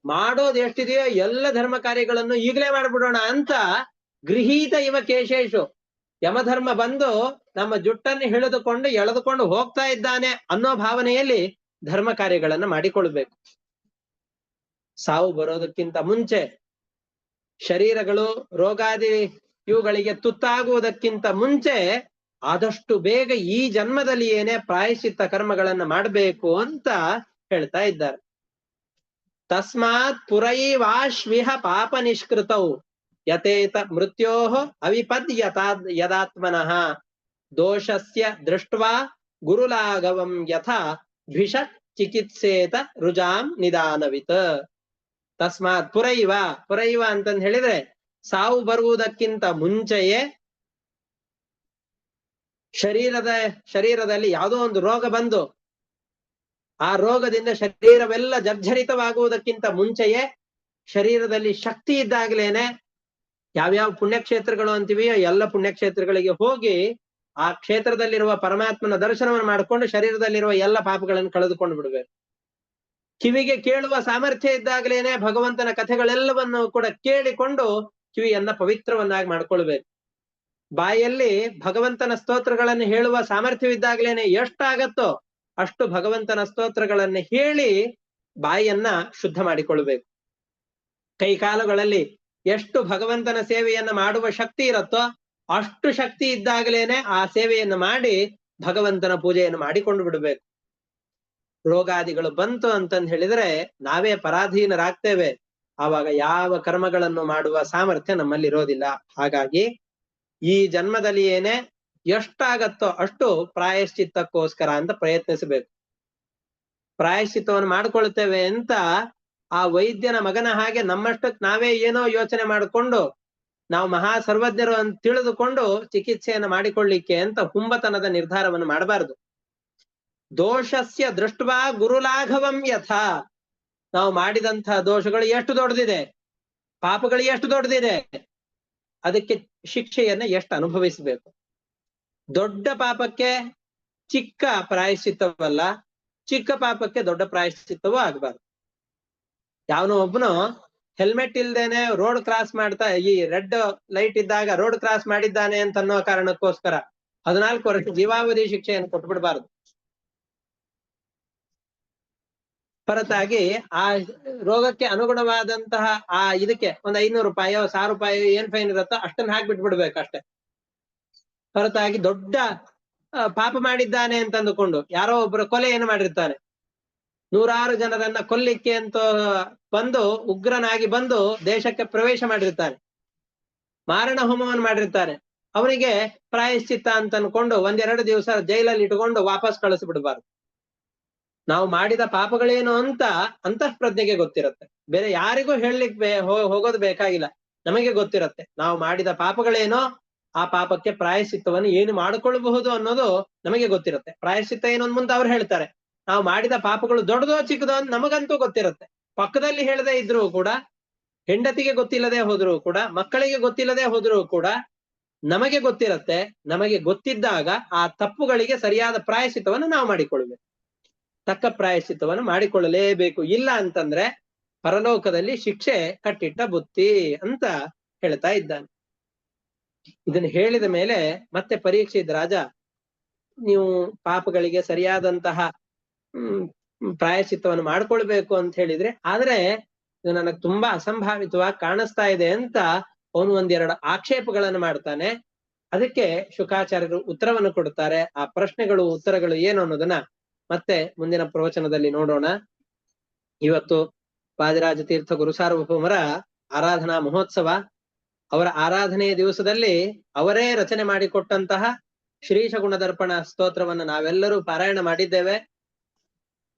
A: ಮಾಡೋದು ಎಷ್ಟಿದೆಯೋ ಎಲ್ಲ ಧರ್ಮ ಕಾರ್ಯಗಳನ್ನು ಈಗಲೇ ಮಾಡ್ಬಿಡೋಣ ಅಂತ ಗೃಹೀತ ಇವ ಕೇಶೇಶು, ಯಮಧರ್ಮ ಬಂದು ನಮ್ಮ ಜುಟ್ಟನ್ನು ಎಳೆದುಕೊಂಡು ಹೋಗ್ತಾ ಇದ್ದಾನೆ ಅನ್ನೋ ಭಾವನೆಯಲ್ಲಿ ಧರ್ಮ ಕಾರ್ಯಗಳನ್ನು ಮಾಡಿಕೊಳ್ಬೇಕು. ಸಾವು ಬರೋದಕ್ಕಿಂತ ಮುಂಚೆ, ಶರೀರಗಳು ರೋಗಾದಿ ಇವುಗಳಿಗೆ ತುತ್ತಾಗುವುದಕ್ಕಿಂತ ಮುಂಚೆ ಆದಷ್ಟು ಬೇಗ ಈ ಜನ್ಮದಲ್ಲಿ ಏನೇ ಪ್ರಾಯಶ್ಚಿತ್ತ ಕರ್ಮಗಳನ್ನ ಮಾಡಬೇಕು ಅಂತ ಹೇಳ್ತಾ ಇದ್ದಾರೆ. ತಸ್ಮಾತ್ ಪುರೈವಾಶ್ವಿಹ ಪಾಪ ನಿಷ್ಕೃತೌ ಯತೇತ ಮೃತ್ಯೋಃ ಯದಾತ್ಮನಃ ದೋಷಸ್ಯ ದೃಷ್ಟ್ವಾ ಗುರುಲಾಘವಂ ಯಥಾ ಭಿಷ ಚಿಕಿತ್ಸೇತ ರುಜಾಂ ನಿದಾನವಿತ್. ತಸ್ಮಾತ್ ಪುರೈವ ಅಂತಂದ್ ಹೇಳಿದ್ರೆ ಸಾವು ಬರುವುದಕ್ಕಿಂತ ಮುಂಚೆಯೇ ಶರೀರದಲ್ಲಿ ಯಾವುದೋ ಒಂದು ರೋಗ ಬಂದು ಆ ರೋಗದಿಂದ ಶರೀರವೆಲ್ಲ ಜರ್ಜರಿತವಾಗುವುದಕ್ಕಿಂತ ಮುಂಚೆಯೇ ಶರೀರದಲ್ಲಿ ಶಕ್ತಿ ಇದ್ದಾಗ್ಲೇನೆ ಯಾವ್ಯಾವ ಪುಣ್ಯಕ್ಷೇತ್ರಗಳು ಅಂತೀವಿಯೋ ಎಲ್ಲ ಪುಣ್ಯಕ್ಷೇತ್ರಗಳಿಗೆ ಹೋಗಿ ಆ ಕ್ಷೇತ್ರದಲ್ಲಿರುವ ಪರಮಾತ್ಮನ ದರ್ಶನವನ್ನು ಮಾಡಿಕೊಂಡು ಶರೀರದಲ್ಲಿರುವ ಎಲ್ಲ ಪಾಪಗಳನ್ನು ಕಳೆದುಕೊಂಡು ಬಿಡ್ಬೇಕು. ಕಿವಿಗೆ ಕೇಳುವ ಸಾಮರ್ಥ್ಯ ಇದ್ದಾಗಲೇನೆ ಭಗವಂತನ ಕಥೆಗಳೆಲ್ಲವನ್ನು ಕೂಡ ಕೇಳಿಕೊಂಡು ಕಿವಿಯನ್ನ ಪವಿತ್ರವನ್ನಾಗಿ ಮಾಡ್ಕೊಳ್ಬೇಕು. ಬಾಯಲ್ಲಿ ಭಗವಂತನ ಸ್ತೋತ್ರಗಳನ್ನು ಹೇಳುವ ಸಾಮರ್ಥ್ಯವಿದ್ದಾಗಲೇನೆ ಎಷ್ಟಾಗತ್ತೋ ಅಷ್ಟು ಭಗವಂತನ ಸ್ತೋತ್ರಗಳನ್ನು ಹೇಳಿ ಬಾಯಿಯನ್ನ ಶುದ್ಧ ಮಾಡಿಕೊಳ್ಬೇಕು. ಕೈಕಾಲುಗಳಲ್ಲಿ ಎಷ್ಟು ಭಗವಂತನ ಸೇವೆಯನ್ನ ಮಾಡುವ ಶಕ್ತಿ ಇರುತ್ತೋ ಅಷ್ಟು ಶಕ್ತಿ ಇದ್ದಾಗಲೇನೆ ಆ ಸೇವೆಯನ್ನು ಮಾಡಿ ಭಗವಂತನ ಪೂಜೆಯನ್ನು ಮಾಡಿಕೊಂಡು ಬಿಡಬೇಕು. ರೋಗಾದಿಗಳು ಬಂತು ಅಂತಂದ್ ಹೇಳಿದ್ರೆ ನಾವೇ ಪರಾಧೀನರಾಗ್ತೇವೆ, ಆವಾಗ ಯಾವ ಕರ್ಮಗಳನ್ನು ಮಾಡುವ ಸಾಮರ್ಥ್ಯ ನಮ್ಮಲ್ಲಿ ಇರೋದಿಲ್ಲ. ಹಾಗಾಗಿ ಈ ಜನ್ಮದಲ್ಲಿ ಏನೇ ಎಷ್ಟಾಗತ್ತೋ ಅಷ್ಟು ಪ್ರಾಯಶ್ಚಿತ್ತಕ್ಕೋಸ್ಕರ ಅಂತ ಪ್ರಯತ್ನಿಸಬೇಕು. ಪ್ರಾಯಶ್ಚಿತ್ತವನ್ನು ಮಾಡ್ಕೊಳ್ತೇವೆ ಅಂತ ಆ ವೈದ್ಯನ ಮಗನ ಹಾಗೆ ನಮ್ಮಷ್ಟಕ್ಕೆ ನಾವೇ ಏನೋ ಯೋಚನೆ ಮಾಡಿಕೊಂಡು ನಾವು ಮಹಾ ಸರ್ವಜ್ಞರು ಅಂತ ತಿಳಿದುಕೊಂಡು ಚಿಕಿತ್ಸೆಯನ್ನು ಮಾಡಿಕೊಳ್ಳಿಕ್ಕೆ ಅಂತ ಹುಂಬತನದ ನಿರ್ಧಾರವನ್ನು ಮಾಡಬಾರದು. ದೋಷಸ್ಯ ದೃಷ್ಟ್ವಾ ಗುರುಲಾಘವಂ ಯಥಾ, ನಾವು ಮಾಡಿದಂತಹ ದೋಷಗಳು ಎಷ್ಟು ದೊಡ್ಡದಿದೆ, ಪಾಪಗಳು ಎಷ್ಟು ದೊಡ್ಡದಿದೆ, ಅದಕ್ಕೆ ಶಿಕ್ಷೆಯನ್ನ ಎಷ್ಟು ಅನುಭವಿಸಬೇಕು. ದೊಡ್ಡ ಪಾಪಕ್ಕೆ ಚಿಕ್ಕ ಪ್ರಾಯಶ್ಚಿತ್ತವಲ್ಲ, ಚಿಕ್ಕ ಪಾಪಕ್ಕೆ ದೊಡ್ಡ ಪ್ರಾಯಶ್ಚಿತ್ತವೂ ಆಗಬಾರ್ದು. ಯಾವನೋ ಒಬ್ಬನು ಹೆಲ್ಮೆಟ್ ಇಲ್ದೇನೆ ರೋಡ್ ಕ್ರಾಸ್ ಮಾಡ್ತಾ, ಈ ರೆಡ್ ಲೈಟ್ ಇದ್ದಾಗ ರೋಡ್ ಕ್ರಾಸ್ ಮಾಡಿದ್ದಾನೆ ಅಂತ ಅನ್ನೋ ಕಾರಣಕ್ಕೋಸ್ಕರ 14 ವರ್ಷ ಜೀವಾವಧಿ ಶಿಕ್ಷೆಯನ್ನು ಕೊಟ್ಬಿಡ್ಬಾರ್ದು. ಹೊರತಾಗಿ ಆ ರೋಗಕ್ಕೆ ಅನುಗುಣವಾದಂತಹ ಆ ಇದಕ್ಕೆ ಒಂದು 500 ರೂಪಾಯೋ 1000 ರೂಪಾಯೋ ಏನ್ ಫೈನ್ ಇರುತ್ತೋ ಅಷ್ಟನ್ನ ಹಾಕ್ಬಿಟ್ಬಿಡ್ಬೇಕು ಅಷ್ಟೇ. ಹೊರತಾಗಿ ದೊಡ್ಡ ಪಾಪ ಮಾಡಿದ್ದಾನೆ ಅಂತ ಅಂದುಕೊಂಡು ಯಾರೋ ಒಬ್ಬರು ಕೊಲೆಯನ್ನು ಮಾಡಿರ್ತಾನೆ, ನೂರಾರು ಜನರನ್ನ ಕೊಲ್ಲಿಕ್ಕೆ ಅಂತ ಬಂದು ಉಗ್ರನಾಗಿ ಬಂದು ದೇಶಕ್ಕೆ ಪ್ರವೇಶ ಮಾಡಿರ್ತಾನೆ, ಮಾರಣ ಹೋಮವನ್ನು ಮಾಡಿರ್ತಾನೆ. ಅವನಿಗೆ ಪ್ರಾಯಶ್ಚಿತ್ತ ಅಂತ ಅನ್ಕೊಂಡು 1-2 ದಿವಸ ಜೈಲಲ್ಲಿ ಇಟ್ಕೊಂಡು ವಾಪಸ್ ಕಳಿಸ್ಬಿಡ್ಬಾರ್ದು. ನಾವು ಮಾಡಿದ ಪಾಪಗಳೇನು ಅಂತ ಅಂತಃಪ್ರಜ್ಞೆಗೆ ಗೊತ್ತಿರುತ್ತೆ, ಬೇರೆ ಯಾರಿಗೂ ಹೇಳಲಿಕ್ಕೆ ಹೋಗೋದು ಬೇಕಾಗಿಲ್ಲ. ನಮಗೆ ಗೊತ್ತಿರುತ್ತೆ ನಾವು ಮಾಡಿದ ಪಾಪಗಳೇನೋ, ಆ ಪಾಪಕ್ಕೆ ಪ್ರಾಯಶ್ಚಿತ್ತವನ್ನು ಏನು ಮಾಡಿಕೊಳ್ಳಬಹುದು ಅನ್ನೋದು ನಮಗೆ ಗೊತ್ತಿರುತ್ತೆ. ಪ್ರಾಯಶ್ಚಿತ್ತ ಏನು ಅಂತ ಮುಂದೆ ಅವ್ರು ಹೇಳ್ತಾರೆ. ನಾವು ಮಾಡಿದ ಪಾಪಗಳು ದೊಡ್ಡದೋ ಚಿಕ್ಕದೋ ಅಂತ ನಮಗಂತೂ ಗೊತ್ತಿರುತ್ತೆ. ಪಕ್ಕದಲ್ಲಿ ಹೇಳದೇ ಇದ್ರು ಕೂಡ, ಹೆಂಡತಿಗೆ ಗೊತ್ತಿಲ್ಲದೆ ಹೋದ್ರು ಕೂಡ, ಮಕ್ಕಳಿಗೆ ಗೊತ್ತಿಲ್ಲದೆ ಹೋದ್ರು ಕೂಡ ನಮಗೆ ಗೊತ್ತಿರತ್ತೆ. ನಮಗೆ ಗೊತ್ತಿದ್ದಾಗ ಆ ತಪ್ಪುಗಳಿಗೆ ಸರಿಯಾದ ಪ್ರಾಯಶ್ಚಿತ್ತವನ್ನು ನಾವು ಮಾಡಿಕೊಳ್ಬೇಕು. ತಕ್ಕ ಪ್ರಾಯಶ್ಚಿತ್ತವನ್ನು ಮಾಡಿಕೊಳ್ಳಲೇಬೇಕು. ಇಲ್ಲ ಅಂತಂದ್ರೆ ಪರಲೋಕದಲ್ಲಿ ಶಿಕ್ಷೆ ಕಟ್ಟಿಟ್ಟ ಬುತ್ತಿ ಅಂತ ಹೇಳ್ತಾ ಇದ್ದಾನೆ. ಇದನ್ನು ಹೇಳಿದ ಮೇಲೆ ಮತ್ತೆ ಪರೀಕ್ಷಿತ ರಾಜ, ನೀವು ಪಾಪಗಳಿಗೆ ಸರಿಯಾದಂತಹ ಪ್ರಾಯಶ್ಚಿತ್ತವನ್ನು ಮಾಡ್ಕೊಳ್ಬೇಕು ಅಂತ ಹೇಳಿದ್ರೆ, ಆದ್ರೆ ಇದು ನನಗೆ ತುಂಬಾ ಅಸಂಭಾವಿತವಾಗಿ ಕಾಣಿಸ್ತಾ ಇದೆ ಅಂತ ಅವನು 1-2 ಆಕ್ಷೇಪಗಳನ್ನು ಮಾಡ್ತಾನೆ. ಅದಕ್ಕೆ ಶುಕಾಚಾರ್ಯರು ಉತ್ತರವನ್ನು ಕೊಡ್ತಾರೆ. ಆ ಪ್ರಶ್ನೆಗಳು ಉತ್ತರಗಳು ಏನು ಅನ್ನೋದನ್ನ ಮತ್ತೆ ಮುಂದಿನ ಪ್ರವಚನದಲ್ಲಿ ನೋಡೋಣ. ಇವತ್ತು ವಾದಿರಾಜ ತೀರ್ಥ ಗುರು ಸಾರ್ವಭೌಮರ ಆರಾಧನಾ ಮಹೋತ್ಸವ. ಅವರ ಆರಾಧನೆಯ ದಿವಸದಲ್ಲಿ ಅವರೇ ರಚನೆ ಮಾಡಿಕೊಟ್ಟಂತಹ ಶ್ರೀಶ ಗುಣದರ್ಪಣ ಸ್ತೋತ್ರವನ್ನು ನಾವೆಲ್ಲರೂ ಪಾರಾಯಣ ಮಾಡಿದ್ದೇವೆ.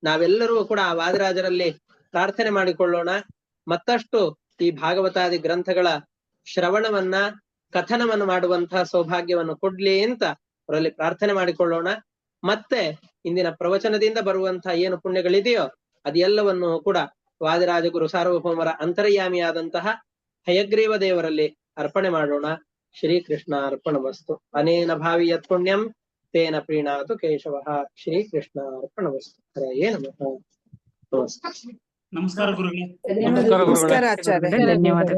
A: ನಾವೆಲ್ಲರೂ ಕೂಡ ಆ ವಾದಿರಾಜರಲ್ಲಿ ಪ್ರಾರ್ಥನೆ ಮಾಡಿಕೊಳ್ಳೋಣ. ಮತ್ತಷ್ಟು ಈ ಭಾಗವತಾದಿ ಗ್ರಂಥಗಳ ಶ್ರವಣವನ್ನ, ಕಥನವನ್ನು ಮಾಡುವಂತಹ ಸೌಭಾಗ್ಯವನ್ನು ಕೊಡ್ಲಿ ಅಂತ ಅವರಲ್ಲಿ ಪ್ರಾರ್ಥನೆ ಮಾಡಿಕೊಳ್ಳೋಣ. ಮತ್ತೆ ಇಂದಿನ ಪ್ರವಚನದಿಂದ ಬರುವಂತಹ ಏನು ಪುಣ್ಯಗಳಿದೆಯೋ ಅದೆಲ್ಲವನ್ನು ಕೂಡ ವಾದಿರಾಜ ಗುರು ಸಾರ್ವಭೌಮರ ಅಂತರ್ಯಾಮಿಯಾದಂತಹ ಹಯಗ್ರೀವ ದೇವರಲ್ಲಿ ಅರ್ಪಣೆ ಮಾಡೋಣ. ಶ್ರೀಕೃಷ್ಣ ಅರ್ಪಣಮಸ್ತು. ಅನೇನ ಭಾವಿ ಯತ್ ಪುಣ್ಯಂ ತೇನ ಪ್ರೀಣಾತು ಕೇಶವಃ. ಶ್ರೀಕೃಷ್ಣ ಅರ್ಪಣಮಸ್ತು. ಹರಯೇ ನಮಃ. ನಮಸ್ತೆ.
B: ನಮಸ್ಕಾರ ಗುರುಗಳೇ.
C: ನಮಸ್ಕಾರ ಆಚಾರ್ಯ.
D: ಧನ್ಯವಾದ.